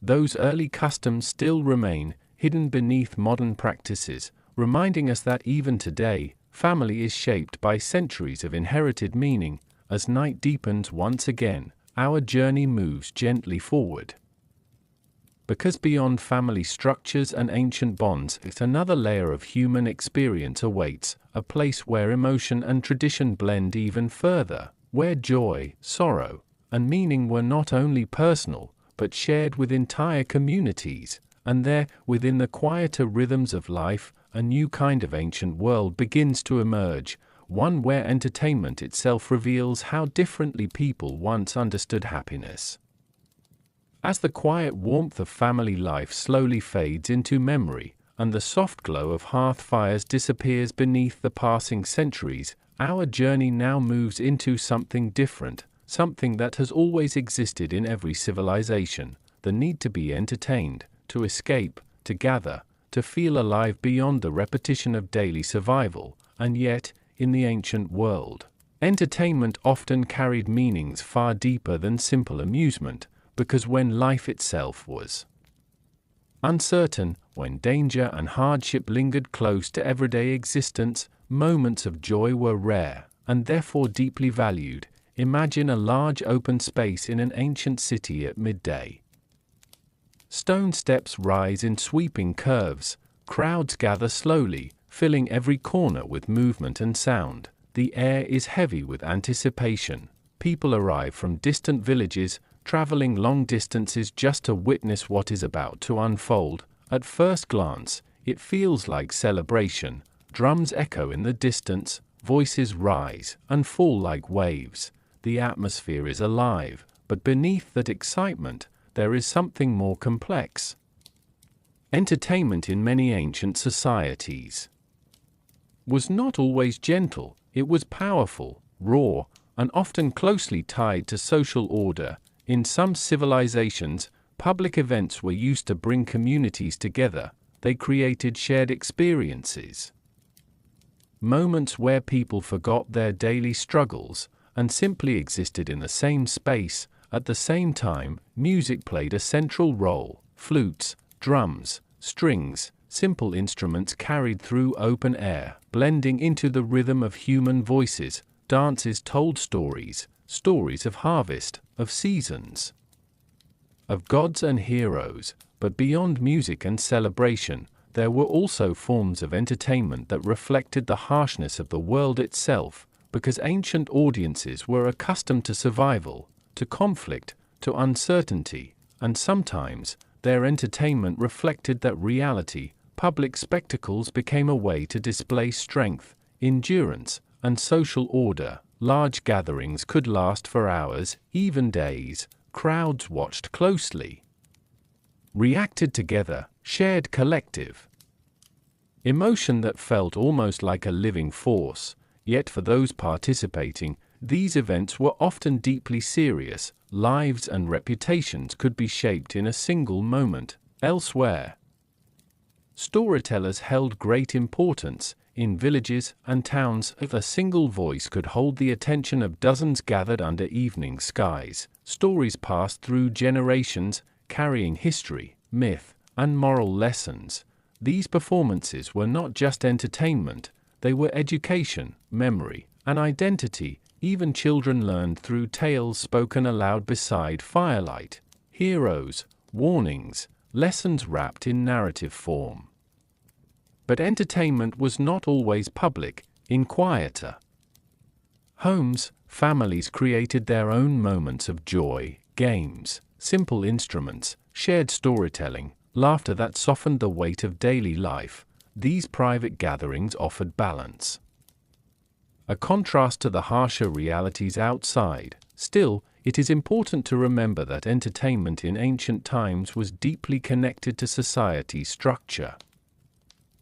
those early customs still remain, hidden beneath modern practices, reminding us that even today, family is shaped by centuries of inherited meaning. As night deepens once again, our journey moves gently forward. Because beyond family structures and ancient bonds, another layer of human experience awaits, a place where emotion and tradition blend even further, where joy, sorrow, and meaning were not only personal, but shared with entire communities. And there, within the quieter rhythms of life, a new kind of ancient world begins to emerge, one where entertainment itself reveals how differently people once understood happiness. As the quiet warmth of family life slowly fades into memory, and the soft glow of hearth fires disappears beneath the passing centuries, our journey now moves into something different, something that has always existed in every civilization: the need to be entertained, to escape, to gather, to feel alive beyond the repetition of daily survival. And yet, in the ancient world, Entertainment often carried meanings far deeper than simple amusement, because when life itself was uncertain, when danger and hardship lingered close to everyday existence, moments of joy were rare, and therefore deeply valued. Imagine a large open space in an ancient city at midday. Stone steps rise in sweeping curves, crowds gather slowly, filling every corner with movement and sound. The air is heavy with anticipation. People arrive from distant villages, traveling long distances just to witness what is about to unfold. At first glance, it feels like celebration. Drums echo in the distance, voices rise and fall like waves. The atmosphere is alive, but beneath that excitement, there is something more complex. Entertainment in many ancient societies was not always gentle. It was powerful, raw, and often closely tied to social order. In some civilizations, public events were used to bring communities together. They created shared experiences, moments where people forgot their daily struggles and simply existed in the same space. At the same time, music played a central role. Flutes, drums, strings, simple instruments carried through open air, blending into the rhythm of human voices. Dances told stories, stories of harvest, of seasons, of gods and heroes. But beyond music and celebration, there were also forms of entertainment that reflected the harshness of the world itself, because ancient audiences were accustomed to survival, to conflict, to uncertainty, and sometimes their entertainment reflected that reality. Public spectacles became a way to display strength, endurance, and social order. Large gatherings could last for hours, even days. Crowds watched closely, reacted together, shared collective emotion that felt almost like a living force. Yet for those participating, these events were often deeply serious. Lives and reputations could be shaped in a single moment. Elsewhere, storytellers held great importance. In villages and towns, a single voice could hold the attention of dozens gathered under evening skies. Stories passed through generations, carrying history, myth, and moral lessons. These performances were not just entertainment, they were education, memory, and identity. Even children learned through tales spoken aloud beside firelight. Heroes, warnings, lessons wrapped in narrative form. But entertainment was not always public. In quieter homes, families created their own moments of joy, games, simple instruments, shared storytelling, laughter that softened the weight of daily life. These private gatherings offered balance, a contrast to the harsher realities outside. Still, it is important to remember that entertainment in ancient times was deeply connected to society's structure.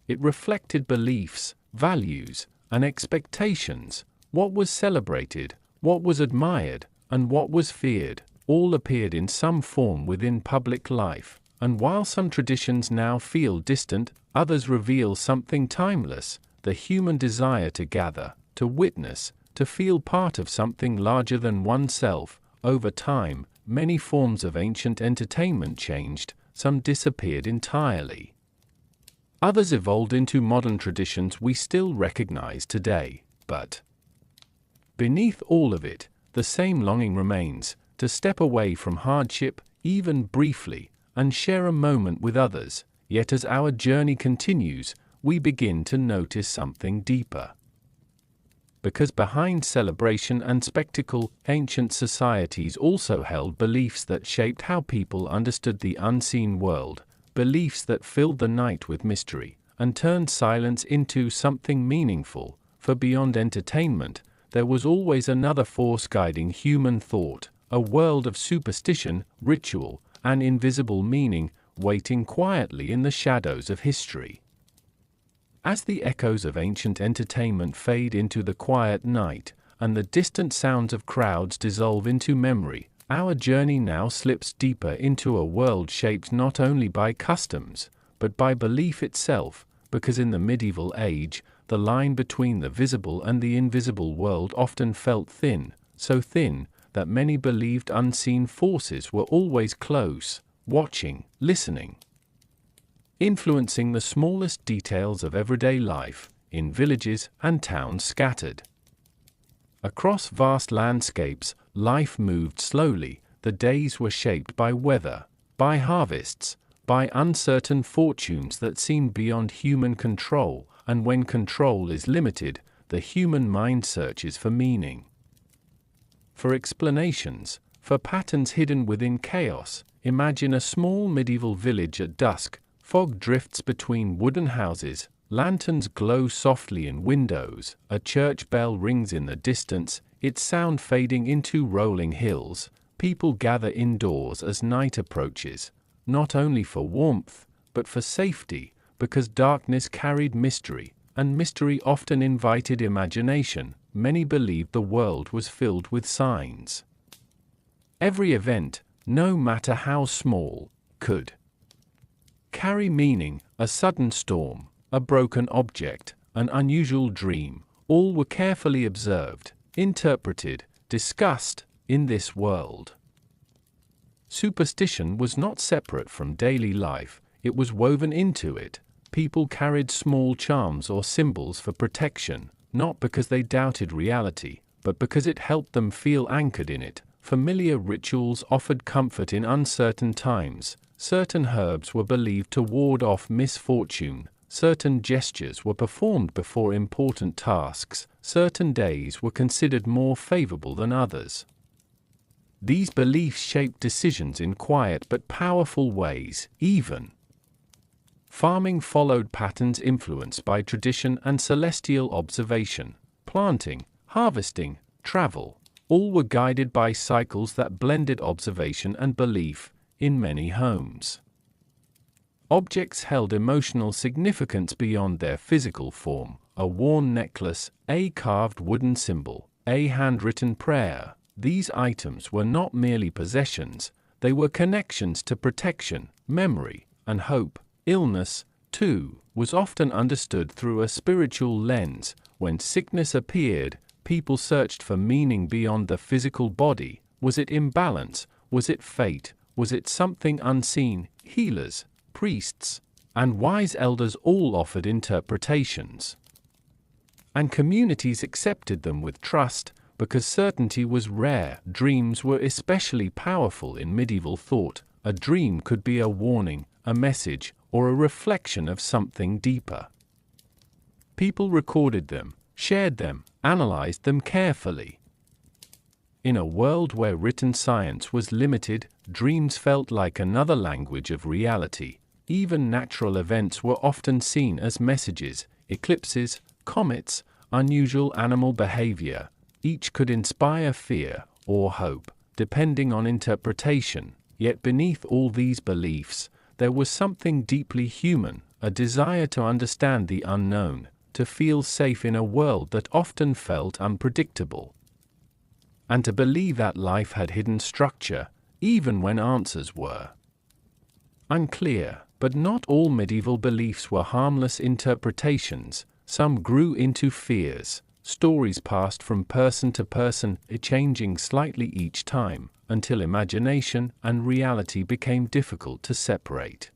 It reflected beliefs, values, and expectations. What was celebrated, what was admired, and what was feared, all appeared in some form within public life. And while some traditions now feel distant, others reveal something timeless: the human desire to gather, to witness, to feel part of something larger than oneself. Over time, many forms of ancient entertainment changed. Some disappeared entirely. Others evolved into modern traditions we still recognize today. But beneath all of it, the same longing remains: to step away from hardship, even briefly, and share a moment with others. Yet as our journey continues, we begin to notice something deeper. Because behind celebration and spectacle, ancient societies also held beliefs that shaped how people understood the unseen world, beliefs that filled the night with mystery and turned silence into something meaningful. For beyond entertainment, there was always another force guiding human thought, a world of superstition, ritual, and invisible meaning, waiting quietly in the shadows of history. As the echoes of ancient entertainment fade into the quiet night, and the distant sounds of crowds dissolve into memory, our journey now slips deeper into a world shaped not only by customs, but by belief itself. Because in the medieval age, the line between the visible and the invisible world often felt thin, so thin that many believed unseen forces were always close, watching, listening, influencing the smallest details of everyday life, in villages and towns scattered. Across vast landscapes, life moved slowly. The days were shaped by weather, by harvests, by uncertain fortunes that seemed beyond human control, and when control is limited, the human mind searches for meaning, for explanations, for patterns hidden within chaos. Imagine a small medieval village at dusk. Fog drifts between wooden houses, lanterns glow softly in windows, a church bell rings in the distance, its sound fading into rolling hills. People gather indoors as night approaches, not only for warmth, but for safety, because darkness carried mystery, and mystery often invited imagination. Many believed the world was filled with signs. Every event, no matter how small, could carry meaning. A sudden storm, a broken object, an unusual dream, all were carefully observed, interpreted, discussed. In this world, superstition was not separate from daily life, it was woven into it. People carried small charms or symbols for protection, not because they doubted reality, but because it helped them feel anchored in it. Familiar rituals offered comfort in uncertain times. Certain herbs were believed to ward off misfortune. Certain gestures were performed before important tasks. Certain days were considered more favorable than others. These beliefs shaped decisions in quiet but powerful ways. Even farming followed patterns influenced by tradition and celestial observation. Planting, harvesting, travel, all were guided by cycles that blended observation and belief. In many homes, objects held emotional significance beyond their physical form. A worn necklace, a carved wooden symbol, a handwritten prayer. These items were not merely possessions, they were connections to protection, memory, and hope. Illness, too, was often understood through a spiritual lens. When sickness appeared, people searched for meaning beyond the physical body. Was it imbalance? Was it fate? Was it something unseen? Healers, priests, and wise elders all offered interpretations, and communities accepted them with trust. Because certainty was rare, dreams were especially powerful in medieval thought. A dream could be a warning, a message, or a reflection of something deeper. People recorded them, shared them, analyzed them carefully. In a world where written science was limited, dreams felt like another language of reality. Even natural events were often seen as messages: eclipses, comets, unusual animal behavior. Each could inspire fear or hope, depending on interpretation. Yet beneath all these beliefs, there was something deeply human, a desire to understand the unknown, to feel safe in a world that often felt unpredictable, and to believe that life had hidden structure, even when answers were unclear. But not all medieval beliefs were harmless interpretations. Some grew into fears. Stories passed from person to person, changing slightly each time, until imagination and reality became difficult to separate.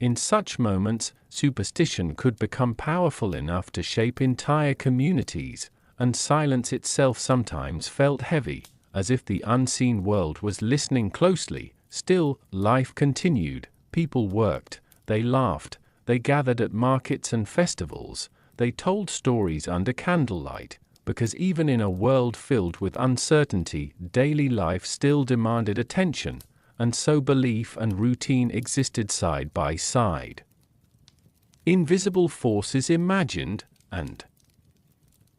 In such moments, superstition could become powerful enough to shape entire communities, and silence itself sometimes felt heavy, as if the unseen world was listening closely. Still, life continued. People worked, they laughed, they gathered at markets and festivals. They told stories under candlelight, because even in a world filled with uncertainty, daily life still demanded attention, and so belief and routine existed side by side. Invisible forces imagined, and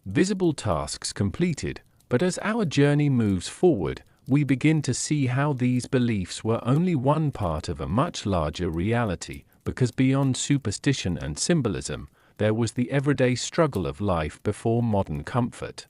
visible tasks completed. But as our journey moves forward, we begin to see how these beliefs were only one part of a much larger reality, because beyond superstition and symbolism, there was the everyday struggle of life before modern comfort.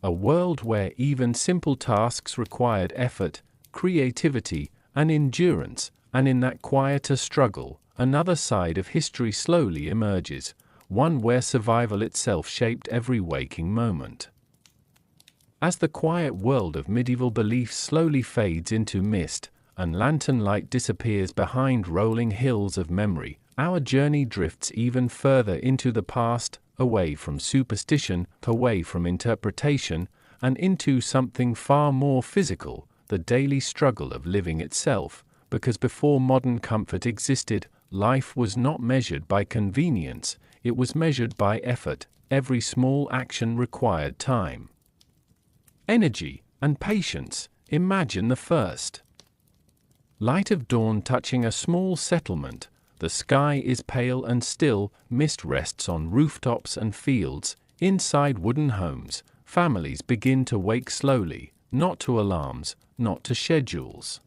A world where even simple tasks required effort, creativity, and endurance, and in that quieter struggle, another side of history slowly emerges, one where survival itself shaped every waking moment. As the quiet world of medieval beliefs slowly fades into mist, and lantern light disappears behind rolling hills of memory, our journey drifts even further into the past, away from superstition, away from interpretation, and into something far more physical, the daily struggle of living itself, because before modern comfort existed, life was not measured by convenience, it was measured by effort. Every small action required time, energy, and patience. Imagine the first light of dawn touching a small settlement. The sky is pale and still, mist rests on rooftops and fields. Inside wooden homes, families begin to wake slowly, not to alarms, not to schedules,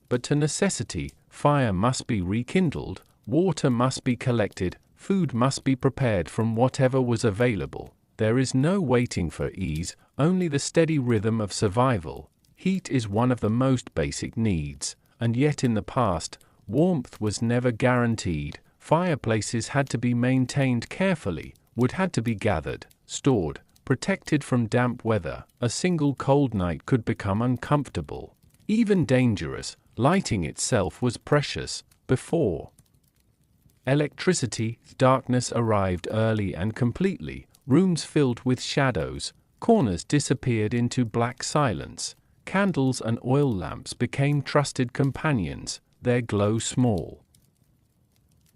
but to necessity. Fire must be rekindled, water must be collected, food must be prepared from whatever was available. There is no waiting for ease, only the steady rhythm of survival. Heat is one of the most basic needs, and yet in the past, warmth was never guaranteed. Fireplaces had to be maintained carefully, wood had to be gathered, stored, protected from damp weather. A single cold night could become uncomfortable, even dangerous. Lighting itself was precious. Before electricity, darkness arrived early and completely. Rooms filled with shadows, corners disappeared into black silence. Candles and oil lamps became trusted companions, their glow small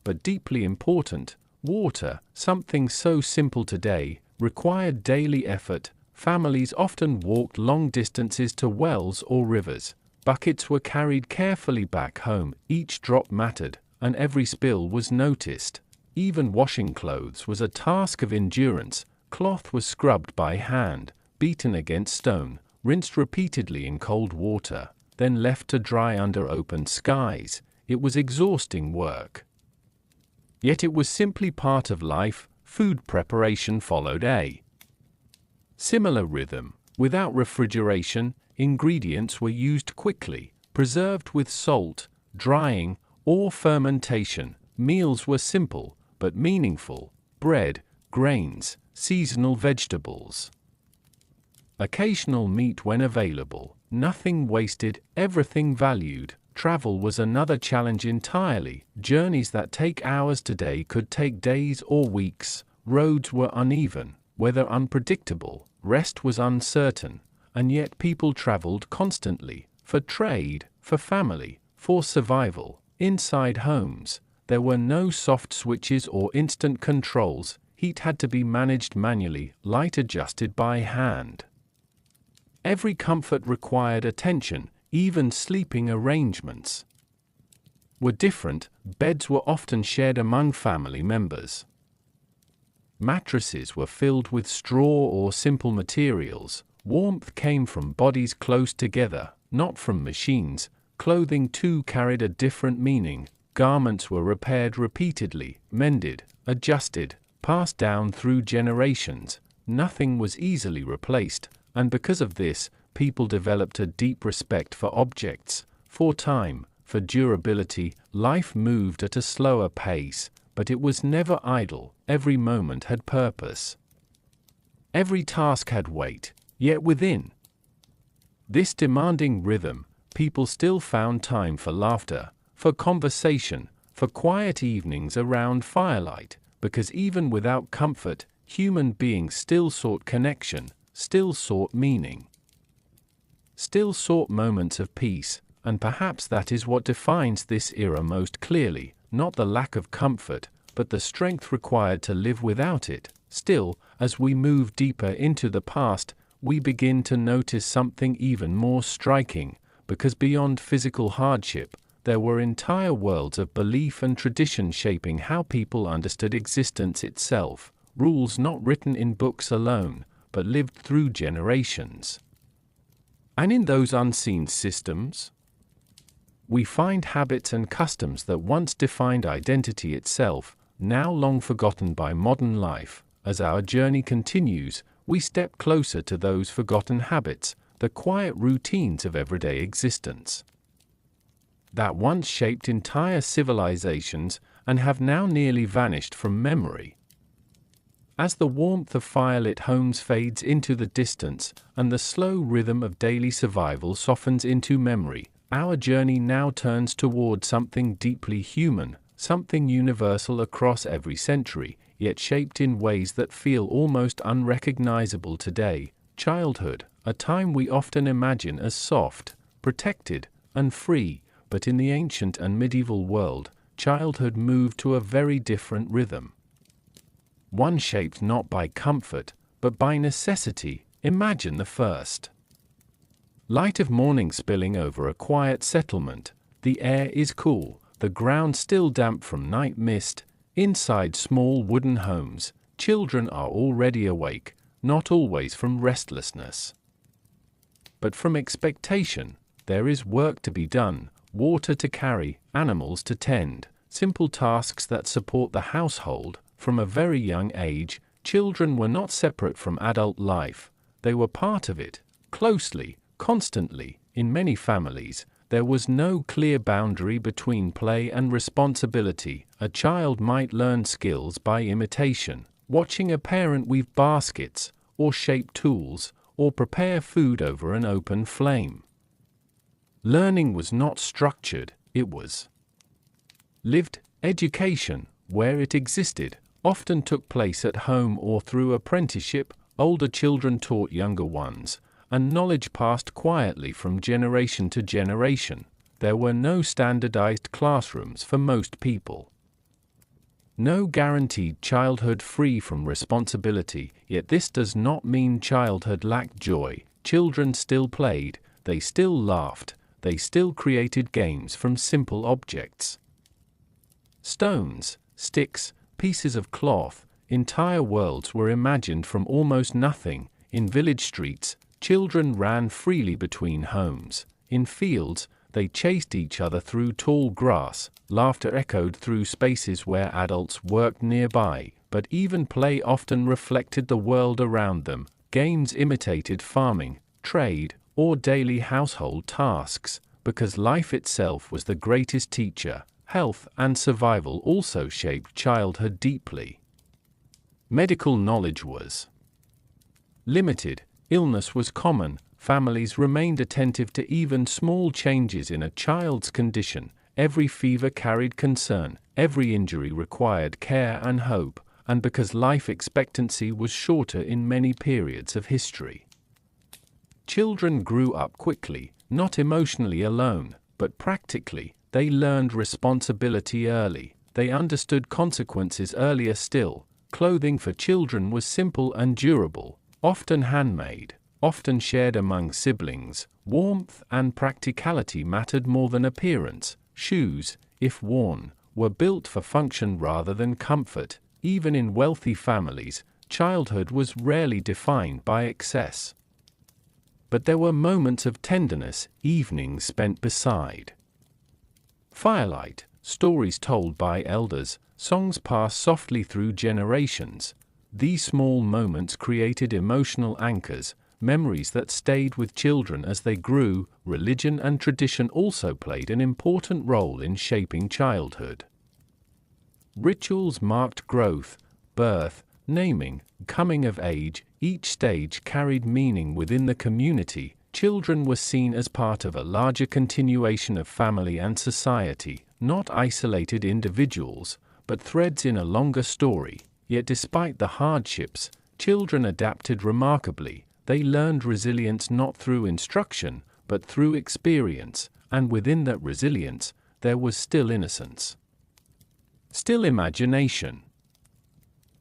but deeply important. Water, something so simple today, required daily effort. Families often walked long distances to wells or rivers. Buckets were carried carefully back home, each drop mattered, and every spill was noticed. Even washing clothes was a task of endurance. Cloth was scrubbed by hand, beaten against stone, rinsed repeatedly in cold water, then left to dry under open skies. It was exhausting work. Yet it was simply part of life. Food preparation followed a similar rhythm. Without refrigeration, ingredients were used quickly, preserved with salt, drying, or fermentation. Meals were simple, but meaningful: bread, grains, seasonal vegetables, occasional meat when available. Nothing wasted, everything valued. Travel was another challenge entirely. Journeys that take hours today could take days or weeks. Roads were uneven, weather unpredictable, rest was uncertain, and yet people traveled constantly, for trade, for family, for survival. Inside homes, there were no soft switches or instant controls. Heat had to be managed manually, light adjusted by hand. Every comfort required attention. Even sleeping arrangements were different. Beds were often shared among family members. Mattresses were filled with straw or simple materials. Warmth came from bodies close together, not from machines. Clothing too carried a different meaning. Garments were repaired repeatedly, mended, adjusted, passed down through generations. Nothing was easily replaced, and because of this, people developed a deep respect for objects, for time, for durability. Life moved at a slower pace, but it was never idle. Every moment had purpose. Every task had weight. Yet within this demanding rhythm, people still found time for laughter, for conversation, for quiet evenings around firelight, because even without comfort, human beings still sought connection, still sought meaning, still sought moments of peace. And perhaps that is what defines this era most clearly, not the lack of comfort, but the strength required to live without it. Still, as we move deeper into the past, we begin to notice something even more striking, because beyond physical hardship, there were entire worlds of belief and tradition shaping how people understood existence itself, rules not written in books alone, but lived through generations. And in those unseen systems, we find habits and customs that once defined identity itself, now long forgotten by modern life. As our journey continues, we step closer to those forgotten habits, the quiet routines of everyday existence that once shaped entire civilizations. and have now nearly vanished from memory. As the warmth of firelit homes fades into the distance, and the slow rhythm of daily survival softens into memory, our journey now turns toward something deeply human, something universal across every century, yet shaped in ways that feel almost unrecognizable today: childhood, a time we often imagine as soft, protected, and free, but in the ancient and medieval world, childhood moved to a very different rhythm. One shaped not by comfort, but by necessity. Imagine the first light of morning spilling over a quiet settlement. The air is cool, the ground still damp from night mist. Inside small wooden homes, children are already awake, not always from restlessness, but from expectation. There is work to be done, water to carry, animals to tend, simple tasks that support the household. From a very young age, children were not separate from adult life. They were part of it, closely, constantly. In many families, there was no clear boundary between play and responsibility. A child might learn skills by imitation, watching a parent weave baskets, or shape tools, or prepare food over an open flame. Learning was not structured, it was lived. Education, where it existed, often took place at home or through apprenticeship. Older children taught younger ones, and knowledge passed quietly from generation to generation. There were no standardized classrooms for most people. No guaranteed childhood free from responsibility, yet this does not mean childhood lacked joy. Children still played, they still laughed, they still created games from simple objects. Stones, sticks, pieces of cloth, entire worlds were imagined from almost nothing. In village streets, children ran freely between homes. In fields, they chased each other through tall grass. Laughter echoed through spaces where adults worked nearby, but even play often reflected the world around them. Games imitated farming, trade, or daily household tasks, because life itself was the greatest teacher. Health and survival also shaped childhood deeply. Medical knowledge was limited, illness was common, families remained attentive to even small changes in a child's condition. Every fever carried concern, every injury required care and hope, and because life expectancy was shorter in many periods of history, children grew up quickly, not emotionally alone, but practically. They learned responsibility early. They understood consequences earlier still. Clothing for children was simple and durable, often handmade, often shared among siblings. Warmth and practicality mattered more than appearance. Shoes, if worn, were built for function rather than comfort. Even in wealthy families, childhood was rarely defined by excess. But there were moments of tenderness, evenings spent beside firelight, stories told by elders, songs passed softly through generations. These small moments created emotional anchors, memories that stayed with children as they grew. Religion and tradition also played an important role in shaping childhood. Rituals marked growth, birth, naming, coming of age. Each stage carried meaning within the community. Children were seen as part of a larger continuation of family and society, not isolated individuals, but threads in a longer story. Yet despite the hardships, children adapted remarkably. They learned resilience not through instruction, but through experience, and within that resilience, there was still innocence, still imagination,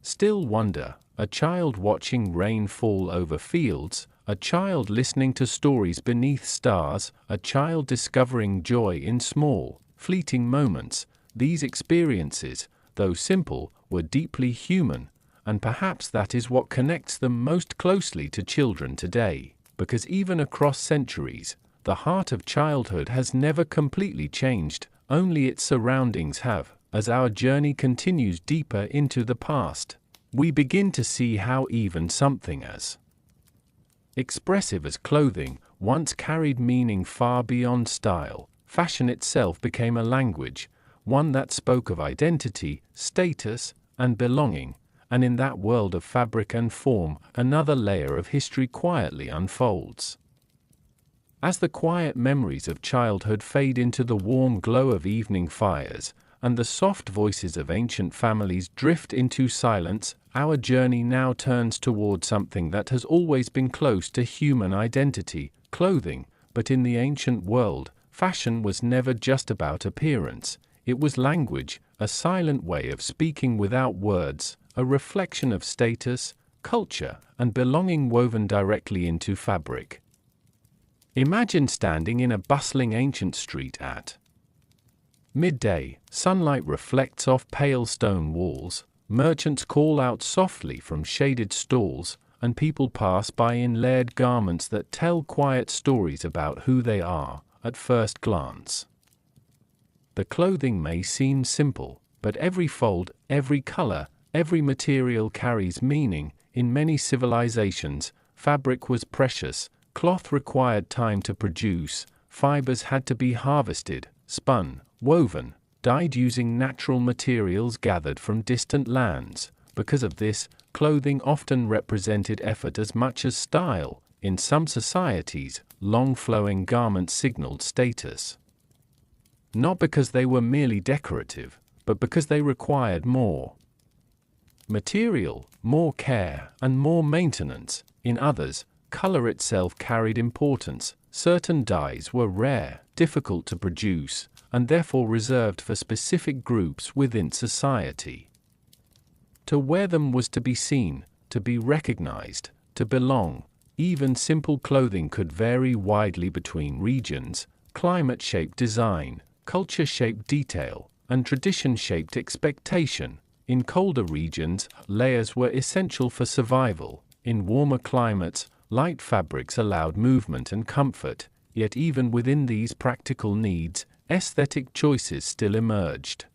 still wonder. A child watching rain fall over fields, a child listening to stories beneath stars, a child discovering joy in small, fleeting moments. These experiences, though simple, were deeply human, and perhaps that is what connects them most closely to children today, because even across centuries, the heart of childhood has never completely changed, only its surroundings have. As our journey continues deeper into the past, we begin to see how even something as expressive as clothing once carried meaning far beyond style. Fashion itself became a language, one that spoke of identity, status, and belonging, and in that world of fabric and form, another layer of history quietly unfolds. As the quiet memories of childhood fade into the warm glow of evening fires, and the soft voices of ancient families drift into silence, our journey now turns toward something that has always been close to human identity, clothing. But in the ancient world, fashion was never just about appearance. It was language, a silent way of speaking without words, a reflection of status, culture, and belonging woven directly into fabric. Imagine standing in a bustling ancient street at midday. Sunlight reflects off pale stone walls, merchants call out softly from shaded stalls, and people pass by in layered garments that tell quiet stories about who they are, at first glance. The clothing may seem simple, but every fold, every color, every material carries meaning. In many civilizations, fabric was precious, cloth required time to produce, fibers had to be harvested, spun, woven, dyed using natural materials gathered from distant lands. Because of this, clothing often represented effort as much as style. In some societies, long flowing garments signaled status. Not because they were merely decorative, but because they required more material, more care, and more maintenance. In others, color itself carried importance. Certain dyes were rare, difficult to produce, and therefore reserved for specific groups within society. To wear them was to be seen, to be recognized, to belong. Even simple clothing could vary widely between regions. Climate shaped design, culture shaped detail, and tradition shaped expectation. In colder regions, layers were essential for survival. In warmer climates, light fabrics allowed movement and comfort. Yet even within these practical needs, aesthetic choices still emerged.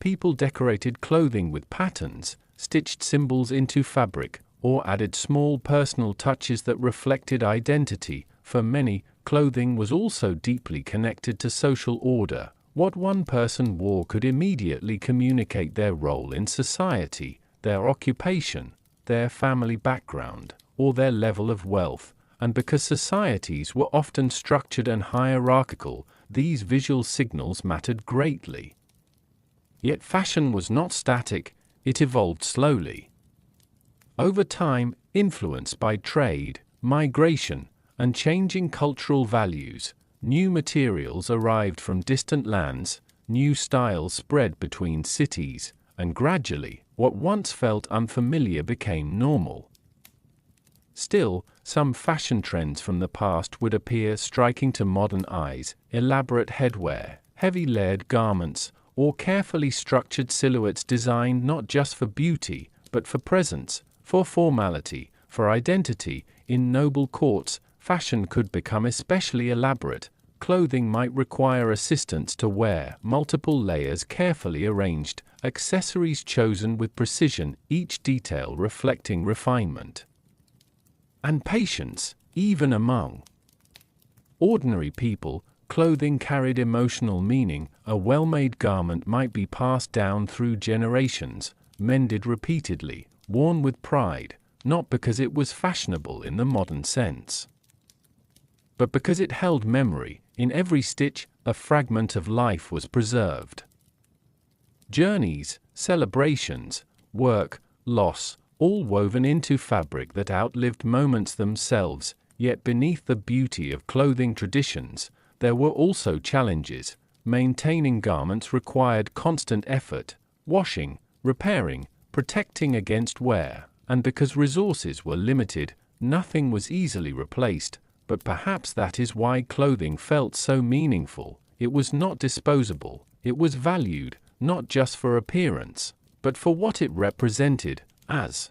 People decorated clothing with patterns, stitched symbols into fabric, or added small personal touches that reflected identity. For many, clothing was also deeply connected to social order. What one person wore could immediately communicate their role in society, their occupation, their family background, or their level of wealth. And because societies were often structured and hierarchical, these visual signals mattered greatly. Yet fashion was not static, it evolved slowly. Over time, influenced by trade, migration, and changing cultural values, new materials arrived from distant lands, new styles spread between cities, and gradually, what once felt unfamiliar became normal. Still, some fashion trends from the past would appear striking to modern eyes: elaborate headwear, heavy layered garments, or carefully structured silhouettes designed not just for beauty, but for presence, for formality, for identity. In noble courts, fashion could become especially elaborate. Clothing might require assistants to wear, multiple layers carefully arranged, accessories chosen with precision, each detail reflecting refinement and patience. Even among ordinary people, clothing carried emotional meaning. A well-made garment might be passed down through generations, mended repeatedly, worn with pride, not because it was fashionable in the modern sense, but because it held memory. In every stitch, a fragment of life was preserved. Journeys, celebrations, work, loss, all woven into fabric that outlived moments themselves. Yet beneath the beauty of clothing traditions, there were also challenges. Maintaining garments required constant effort, washing, repairing, protecting against wear, and because resources were limited, nothing was easily replaced. But perhaps that is why clothing felt so meaningful. It was not disposable, it was valued, not just for appearance, but for what it represented. As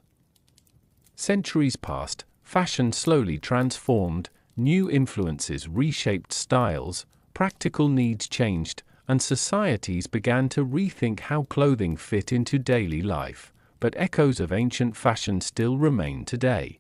centuries passed, fashion slowly transformed, new influences reshaped styles, practical needs changed, and societies began to rethink how clothing fit into daily life. But echoes of ancient fashion still remain today,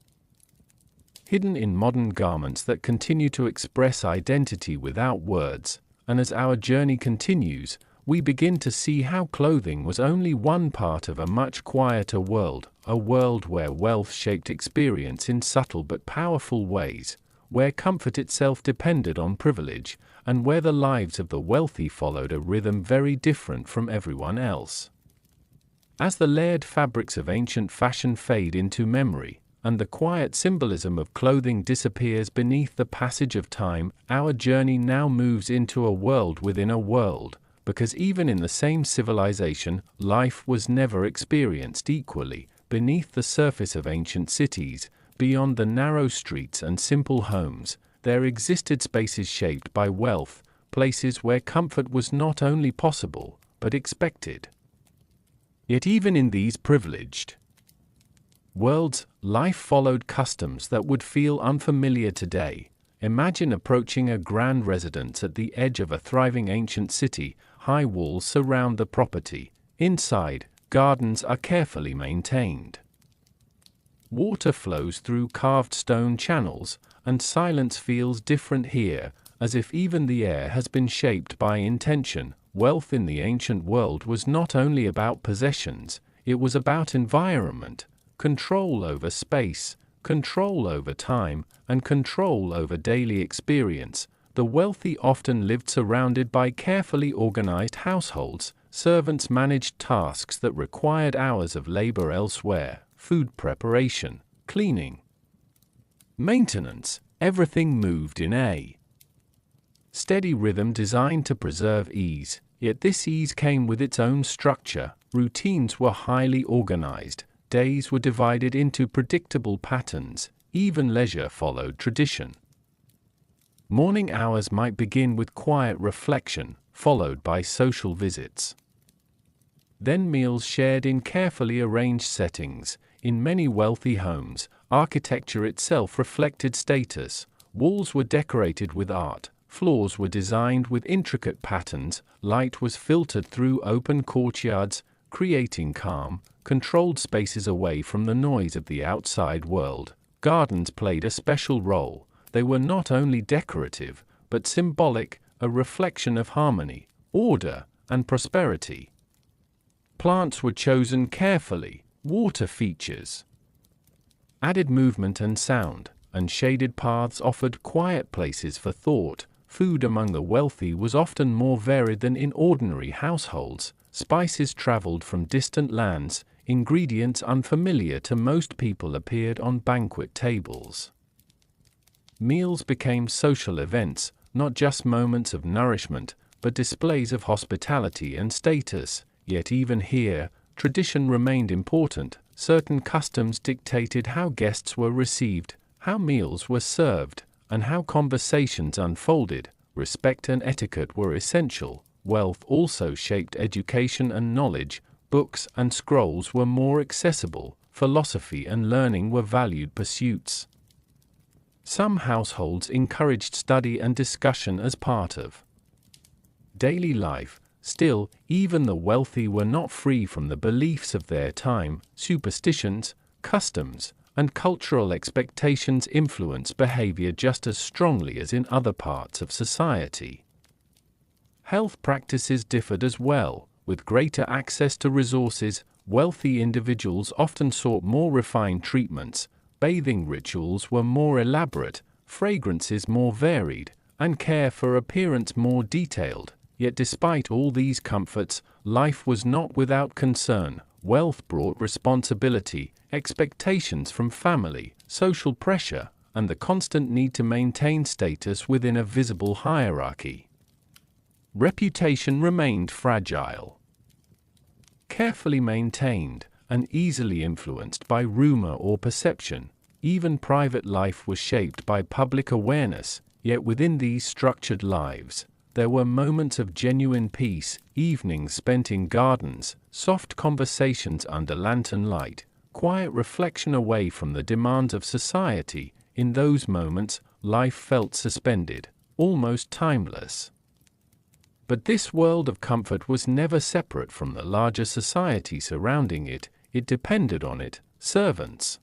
hidden in modern garments that continue to express identity without words. And as our journey continues, we begin to see how clothing was only one part of a much quieter world, a world where wealth shaped experience in subtle but powerful ways, where comfort itself depended on privilege, and where the lives of the wealthy followed a rhythm very different from everyone else. As the layered fabrics of ancient fashion fade into memory, and the quiet symbolism of clothing disappears beneath the passage of time, our journey now moves into a world within a world, because even in the same civilization, life was never experienced equally. Beneath the surface of ancient cities, beyond the narrow streets and simple homes, there existed spaces shaped by wealth, places where comfort was not only possible, but expected. Yet even in these privileged worlds, life followed customs that would feel unfamiliar today. Imagine approaching a grand residence at the edge of a thriving ancient city. High walls surround the property. Inside, gardens are carefully maintained. Water flows through carved stone channels, and silence feels different here, as if even the air has been shaped by intention. Wealth in the ancient world was not only about possessions, it was about environment, control over space, control over time, and control over daily experience. The wealthy often lived surrounded by carefully organized households. Servants managed tasks that required hours of labor elsewhere: food preparation, cleaning, maintenance. Everything moved in a steady rhythm designed to preserve ease. Yet this ease came with its own structure. Routines were highly organized. Days were divided into predictable patterns. Even leisure followed tradition. Morning hours might begin with quiet reflection, followed by social visits. Then meals shared in carefully arranged settings. In many wealthy homes, architecture itself reflected status. Walls were decorated with art, floors were designed with intricate patterns, light was filtered through open courtyards, creating calm, controlled spaces away from the noise of the outside world. Gardens played a special role. They were not only decorative, but symbolic, a reflection of harmony, order, and prosperity. Plants were chosen carefully, water features added movement and sound, and shaded paths offered quiet places for thought. Food among the wealthy was often more varied than in ordinary households. Spices traveled from distant lands, ingredients unfamiliar to most people appeared on banquet tables. Meals became social events, not just moments of nourishment, but displays of hospitality and status. Yet even here, tradition remained important. Certain customs dictated how guests were received, how meals were served, and how conversations unfolded. Respect and etiquette were essential. Wealth also shaped education and knowledge. Books and scrolls were more accessible. Philosophy and learning were valued pursuits. Some households encouraged study and discussion as part of daily life. Still, even the wealthy were not free from the beliefs of their time. Superstitions, customs, and cultural expectations influence behavior just as strongly as in other parts of society. Health practices differed as well. With greater access to resources, wealthy individuals often sought more refined treatments. Bathing rituals were more elaborate, fragrances more varied, and care for appearance more detailed. Yet despite all these comforts, life was not without concern. Wealth brought responsibility, expectations from family, social pressure, and the constant need to maintain status within a visible hierarchy. Reputation remained fragile, carefully maintained, and easily influenced by rumor or perception. Even private life was shaped by public awareness. Yet within these structured lives, there were moments of genuine peace, evenings spent in gardens, soft conversations under lantern light, quiet reflection away from the demands of society. In those moments, life felt suspended, almost timeless. But this world of comfort was never separate from the larger society surrounding it. It depended on it. Servants,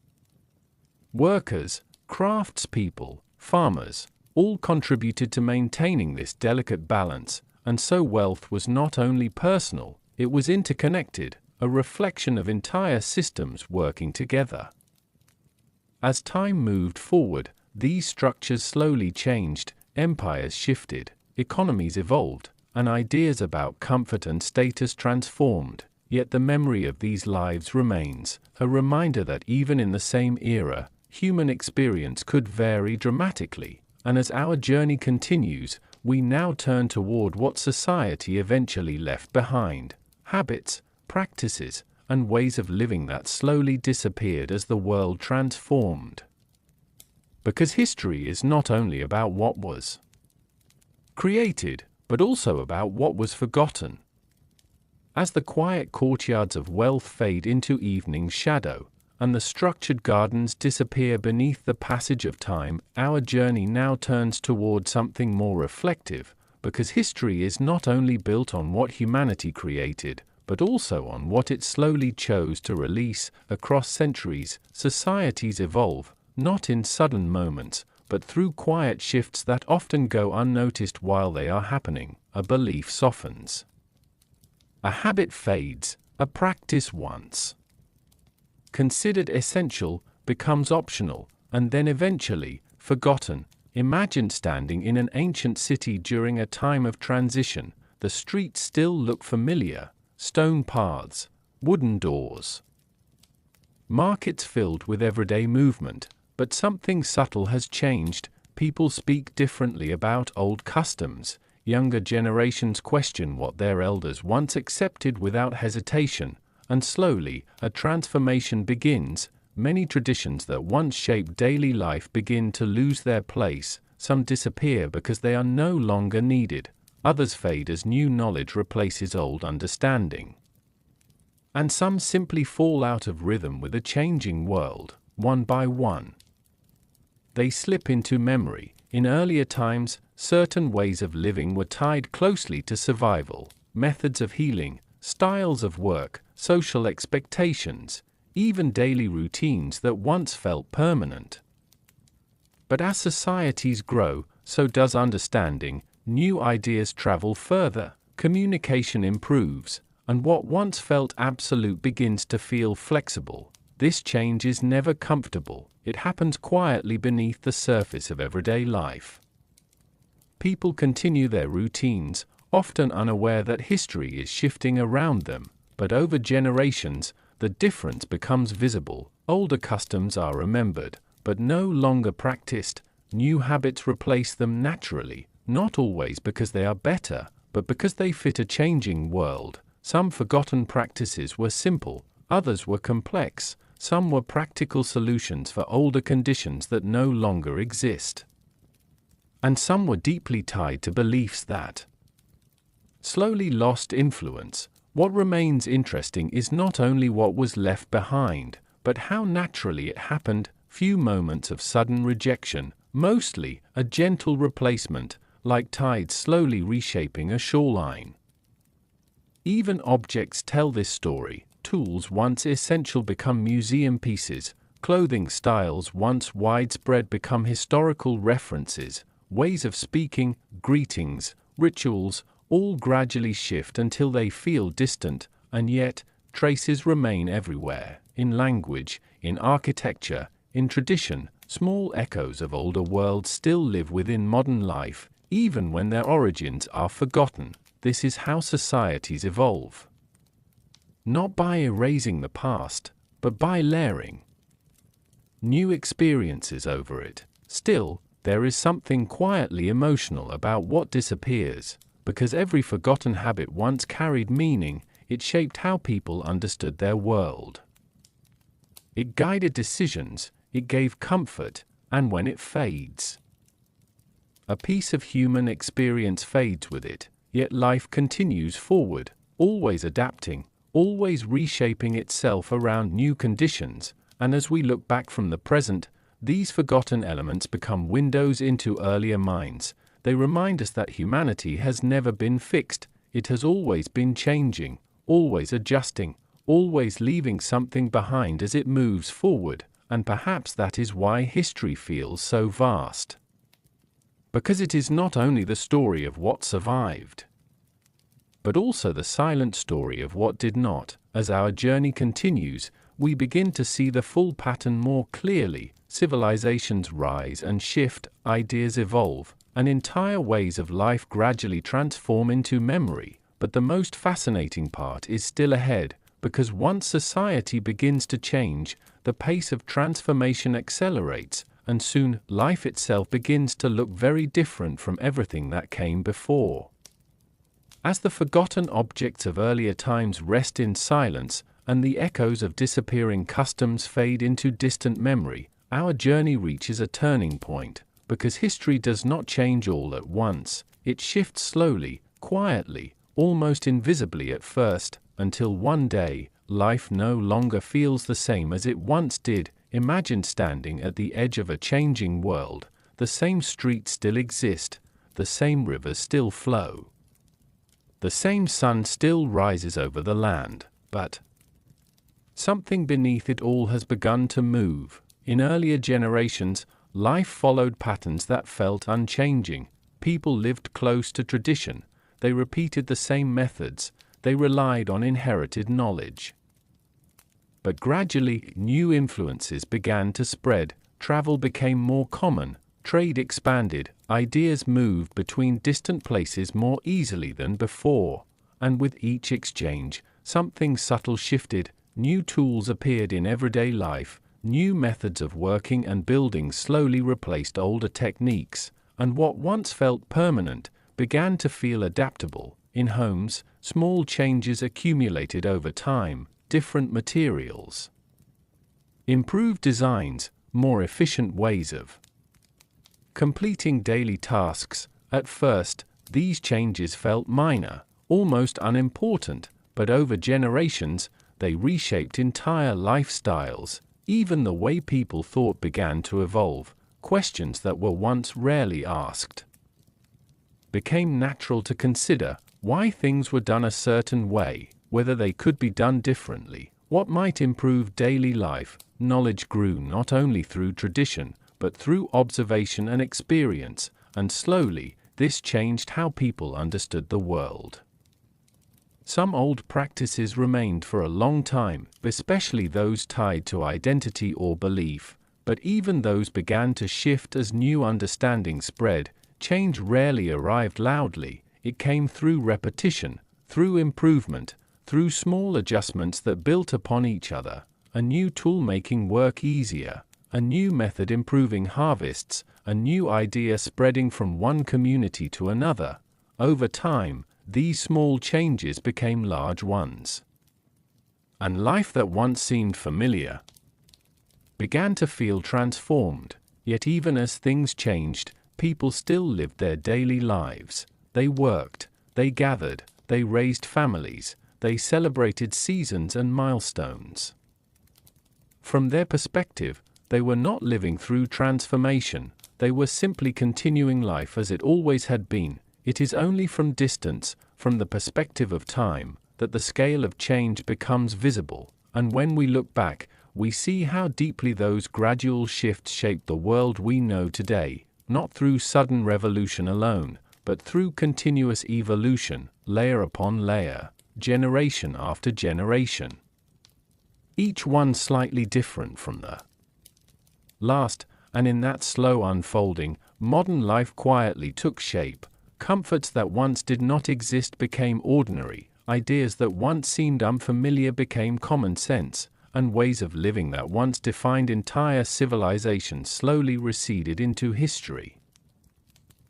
workers, craftspeople, farmers, all contributed to maintaining this delicate balance, and so wealth was not only personal, it was interconnected, a reflection of entire systems working together. As time moved forward, these structures slowly changed, empires shifted, economies evolved, and ideas about comfort and status transformed. Yet the memory of these lives remains, a reminder that even in the same era, human experience could vary dramatically, and as our journey continues, we now turn toward what society eventually left behind: habits, practices, and ways of living that slowly disappeared as the world transformed. Because history is not only about what was created, but also about what was forgotten. As the quiet courtyards of wealth fade into evening's shadow, and the structured gardens disappear beneath the passage of time, our journey now turns toward something more reflective, because history is not only built on what humanity created, but also on what it slowly chose to release. Across centuries, societies evolve, not in sudden moments, but through quiet shifts that often go unnoticed while they are happening. A belief softens. A habit fades, a practice once considered essential becomes optional, and then eventually forgotten. Imagine standing in an ancient city during a time of transition. The streets still look familiar: stone paths, wooden doors, markets filled with everyday movement, but something subtle has changed. People speak differently about old customs. Younger generations question what their elders once accepted without hesitation, and slowly, a transformation begins. Many traditions that once shaped daily life begin to lose their place. Some disappear because they are no longer needed. Others fade as new knowledge replaces old understanding. And some simply fall out of rhythm with a changing world. One by one, they slip into memory. In earlier times, certain ways of living were tied closely to survival: methods of healing, styles of work, social expectations, even daily routines that once felt permanent. But as societies grow, so does understanding. New ideas travel further, communication improves, and what once felt absolute begins to feel flexible. This change is never comfortable. It happens quietly beneath the surface of everyday life. People continue their routines, often unaware that history is shifting around them, but over generations, the difference becomes visible. Older customs are remembered, but no longer practiced. New habits replace them naturally, not always because they are better, but because they fit a changing world. Some forgotten practices were simple, others were complex. Some were practical solutions for older conditions that no longer exist. And some were deeply tied to beliefs that slowly lost influence. What remains interesting is not only what was left behind, but how naturally it happened. Few moments of sudden rejection, mostly a gentle replacement, like tides slowly reshaping a shoreline. Even objects tell this story. Tools once essential become museum pieces. Clothing styles once widespread become historical references. Ways of speaking, greetings, rituals, all gradually shift until they feel distant, and yet, traces remain everywhere. In language, in architecture, in tradition, small echoes of older worlds still live within modern life, even when their origins are forgotten. This is how societies evolve. Not by erasing the past, but by layering new experiences over it. Still, there is something quietly emotional about what disappears, because every forgotten habit once carried meaning. It shaped how people understood their world. It guided decisions, it gave comfort, and when it fades, a piece of human experience fades with it, yet life continues forward, always adapting, always reshaping itself around new conditions. And as we look back from the present, these forgotten elements become windows into earlier minds. They remind us that humanity has never been fixed. It has always been changing, always adjusting, always leaving something behind as it moves forward. And perhaps that is why history feels so vast. Because it is not only the story of what survived, but also the silent story of what did not. As our journey continues, we begin to see the full pattern more clearly. Civilizations rise and shift, ideas evolve, and entire ways of life gradually transform into memory. But the most fascinating part is still ahead, because once society begins to change, the pace of transformation accelerates, and soon life itself begins to look very different from everything that came before. As the forgotten objects of earlier times rest in silence, and the echoes of disappearing customs fade into distant memory, our journey reaches a turning point, because history does not change all at once. It shifts slowly, quietly, almost invisibly at first, until one day, life no longer feels the same as it once did. Imagine standing at the edge of a changing world. The same streets still exist, the same rivers still flow, the same sun still rises over the land, but something beneath it all has begun to move. In earlier generations, life followed patterns that felt unchanging. People lived close to tradition. They repeated the same methods. They relied on inherited knowledge. But gradually, new influences began to spread. Travel became more common. Trade expanded. Ideas moved between distant places more easily than before. And with each exchange, something subtle shifted. New tools appeared in everyday life. New methods of working and building slowly replaced older techniques, and what once felt permanent began to feel adaptable. In homes, small changes accumulated over time, different materials, improved designs, more efficient ways of completing daily tasks. At first, these changes felt minor, almost unimportant, but over generations, they reshaped entire lifestyles. Even the way people thought began to evolve. Questions that were once rarely asked became natural to consider: why things were done a certain way, whether they could be done differently, what might improve daily life. Knowledge grew not only through tradition, but through observation and experience, and slowly, this changed how people understood the world. Some old practices remained for a long time, especially those tied to identity or belief, but even those began to shift as new understanding spread. Change rarely arrived loudly. It came through repetition, through improvement, through small adjustments that built upon each other. A new tool making work easier, a new method improving harvests, a new idea spreading from one community to another. Over time, these small changes became large ones. And life that once seemed familiar began to feel transformed. Yet even as things changed, people still lived their daily lives. They worked, they gathered, they raised families, they celebrated seasons and milestones. From their perspective, they were not living through transformation, they were simply continuing life as it always had been. It is only from distance, from the perspective of time, that the scale of change becomes visible, and when we look back, we see how deeply those gradual shifts shaped the world we know today, not through sudden revolution alone, but through continuous evolution, layer upon layer, generation after generation. Each one slightly different from the last, and in that slow unfolding, modern life quietly took shape. Comforts that once did not exist became ordinary, ideas that once seemed unfamiliar became common sense, and ways of living that once defined entire civilizations slowly receded into history.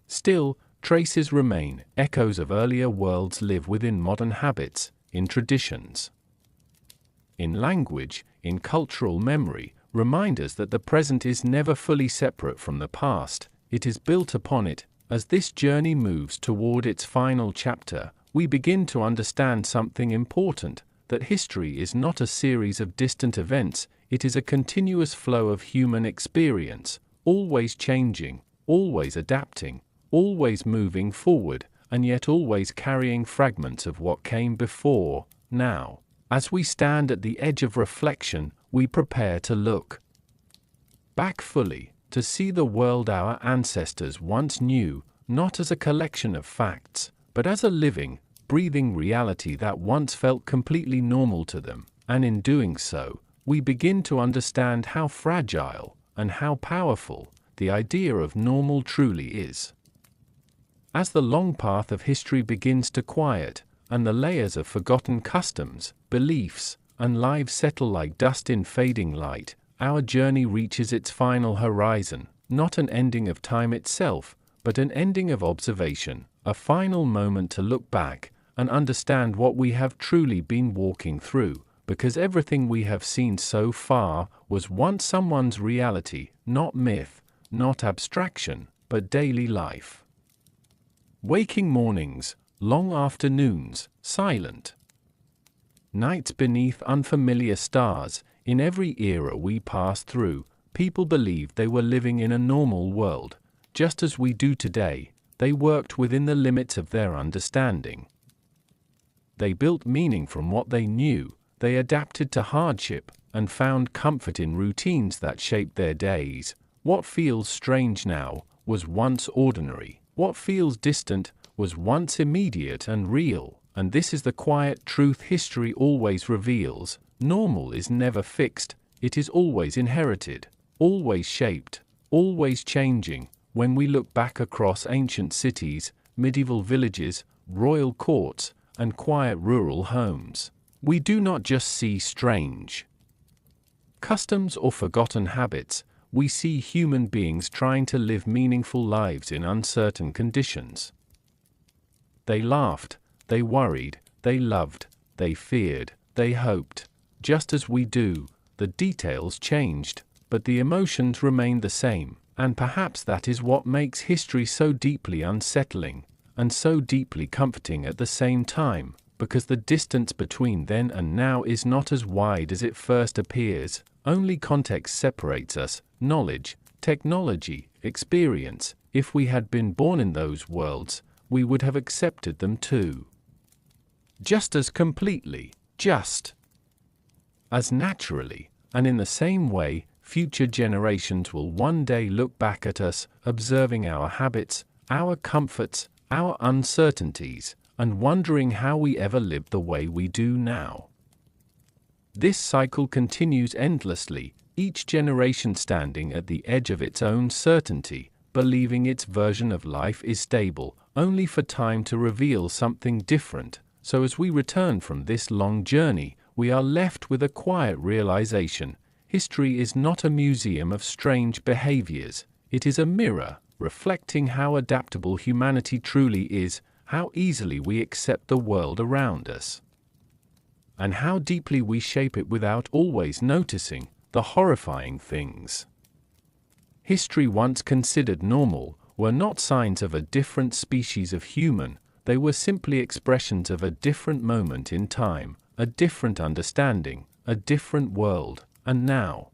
Still, traces remain. Echoes of earlier worlds live within modern habits, in traditions, in language, in cultural memory. Reminders that the present is never fully separate from the past, it is built upon it. As this journey moves toward its final chapter, we begin to understand something important, that history is not a series of distant events, it is a continuous flow of human experience, always changing, always adapting, always moving forward, and yet always carrying fragments of what came before. Now, as we stand at the edge of reflection, we prepare to look back fully, to see the world our ancestors once knew, not as a collection of facts, but as a living, breathing reality that once felt completely normal to them, and in doing so, we begin to understand how fragile and how powerful the idea of normal truly is. As the long path of history begins to quiet, and the layers of forgotten customs, beliefs, and lives settle like dust in fading light, our journey reaches its final horizon, not an ending of time itself, but an ending of observation, a final moment to look back and understand what we have truly been walking through, because everything we have seen so far was once someone's reality, not myth, not abstraction, but daily life. Waking mornings, long afternoons, silent nights beneath unfamiliar stars. In every era we passed through, people believed they were living in a normal world. Just as we do today, they worked within the limits of their understanding. They built meaning from what they knew, they adapted to hardship, and found comfort in routines that shaped their days. What feels strange now was once ordinary. What feels distant was once immediate and real, and this is the quiet truth history always reveals. Normal is never fixed, it is always inherited, always shaped, always changing. When we look back across ancient cities, medieval villages, royal courts, and quiet rural homes, we do not just see strange customs or forgotten habits, we see human beings trying to live meaningful lives in uncertain conditions. They laughed, they worried, they loved, they feared, they hoped. Just as we do, the details changed, but the emotions remained the same, and perhaps that is what makes history so deeply unsettling, and so deeply comforting at the same time, because the distance between then and now is not as wide as it first appears. Only context separates us, knowledge, technology, experience. If we had been born in those worlds, we would have accepted them too. Just as completely, just as naturally, and in the same way, future generations will one day look back at us, observing our habits, our comforts, our uncertainties, and wondering how we ever lived the way we do now. This cycle continues endlessly, each generation standing at the edge of its own certainty, believing its version of life is stable, only for time to reveal something different. So as we return from this long journey, we are left with a quiet realization: history is not a museum of strange behaviors, it is a mirror, reflecting how adaptable humanity truly is, how easily we accept the world around us, and how deeply we shape it without always noticing the horrifying things history once considered normal were not signs of a different species of human, they were simply expressions of a different moment in time, a different understanding, a different world. And now,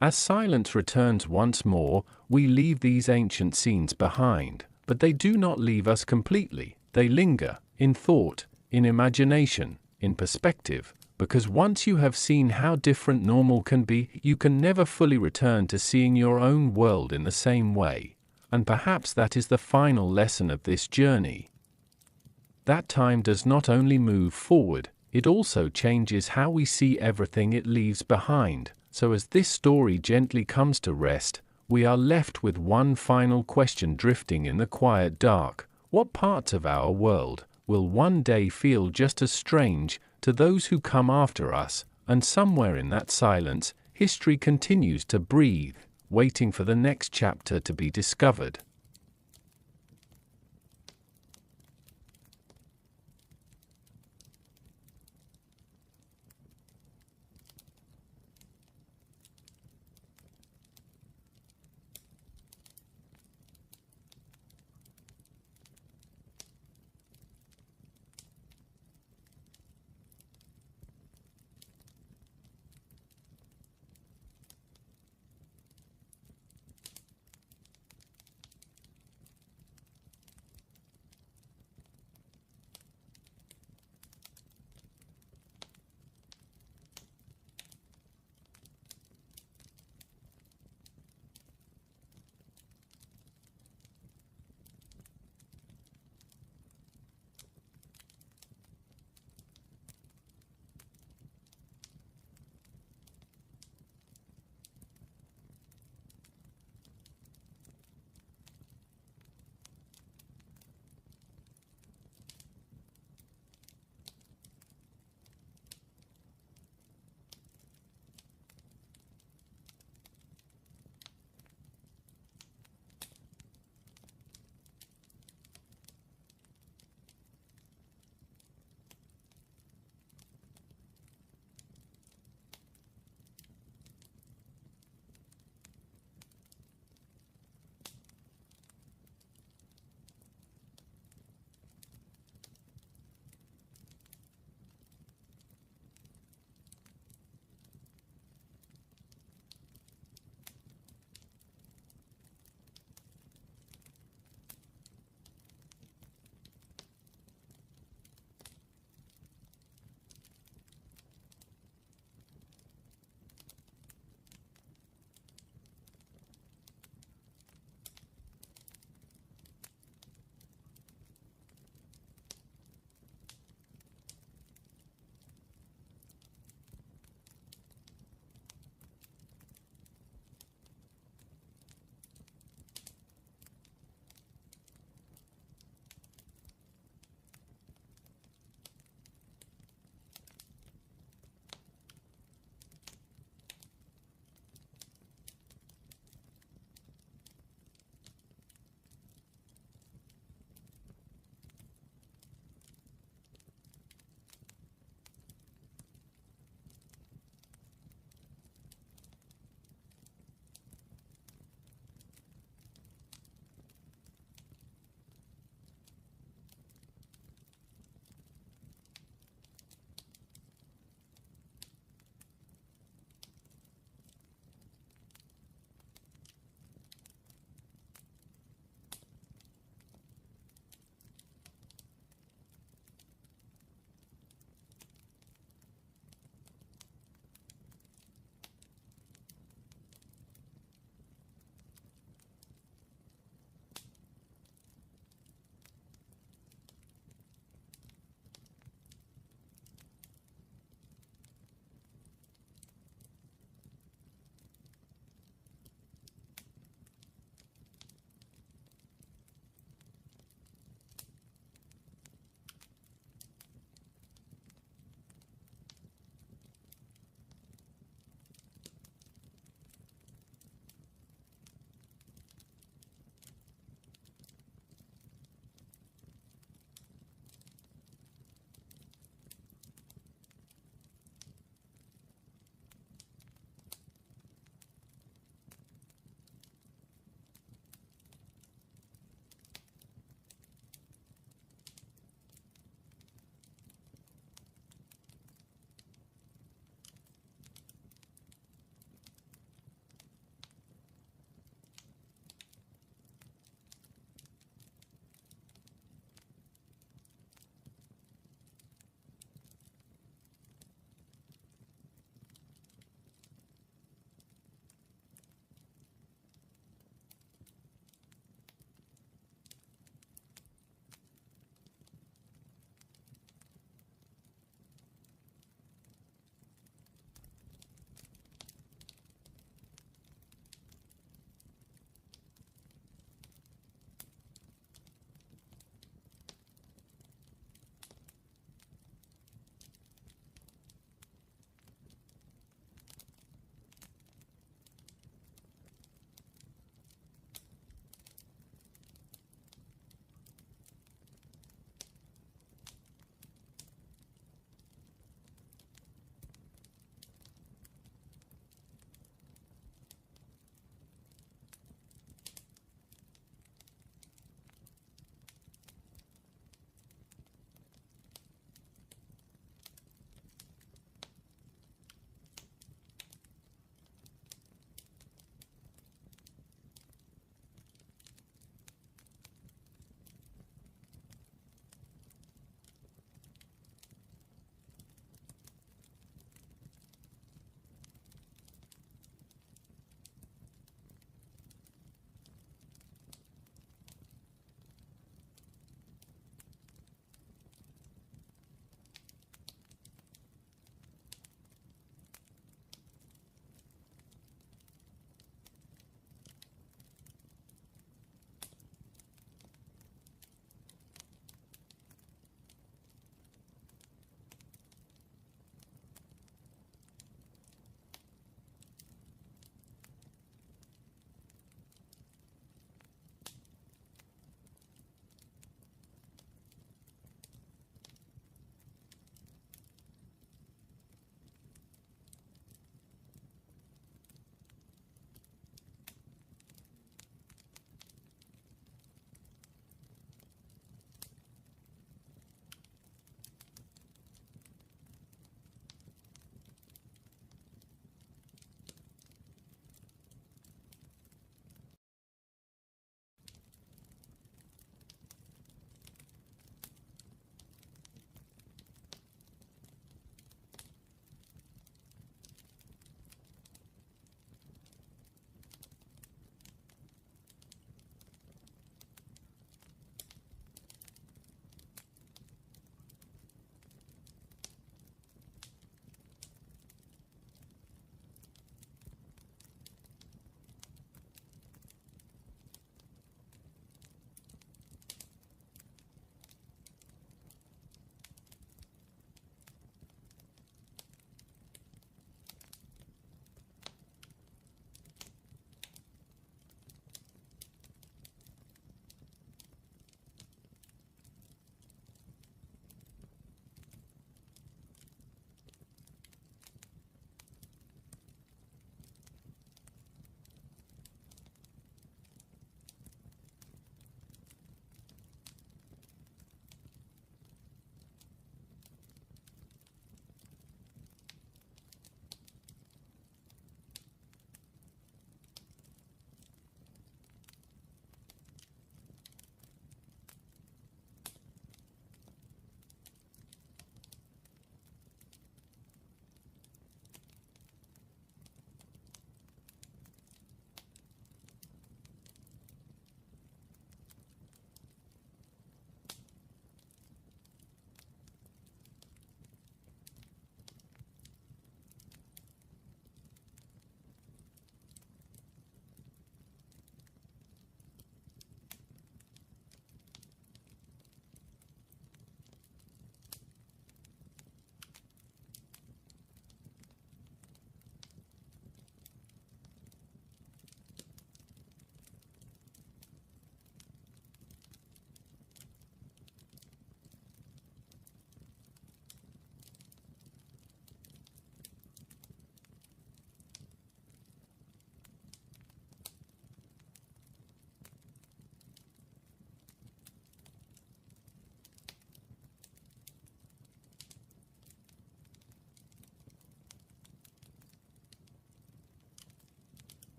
as silence returns once more, we leave these ancient scenes behind, but they do not leave us completely. They linger, in thought, in imagination, in perspective, because once you have seen how different normal can be, you can never fully return to seeing your own world in the same way. And perhaps that is the final lesson of this journey. That time does not only move forward, it also changes how we see everything it leaves behind. So as this story gently comes to rest, we are left with one final question drifting in the quiet dark: what parts of our world will one day feel just as strange to those who come after us? And somewhere in that silence, history continues to breathe, waiting for the next chapter to be discovered.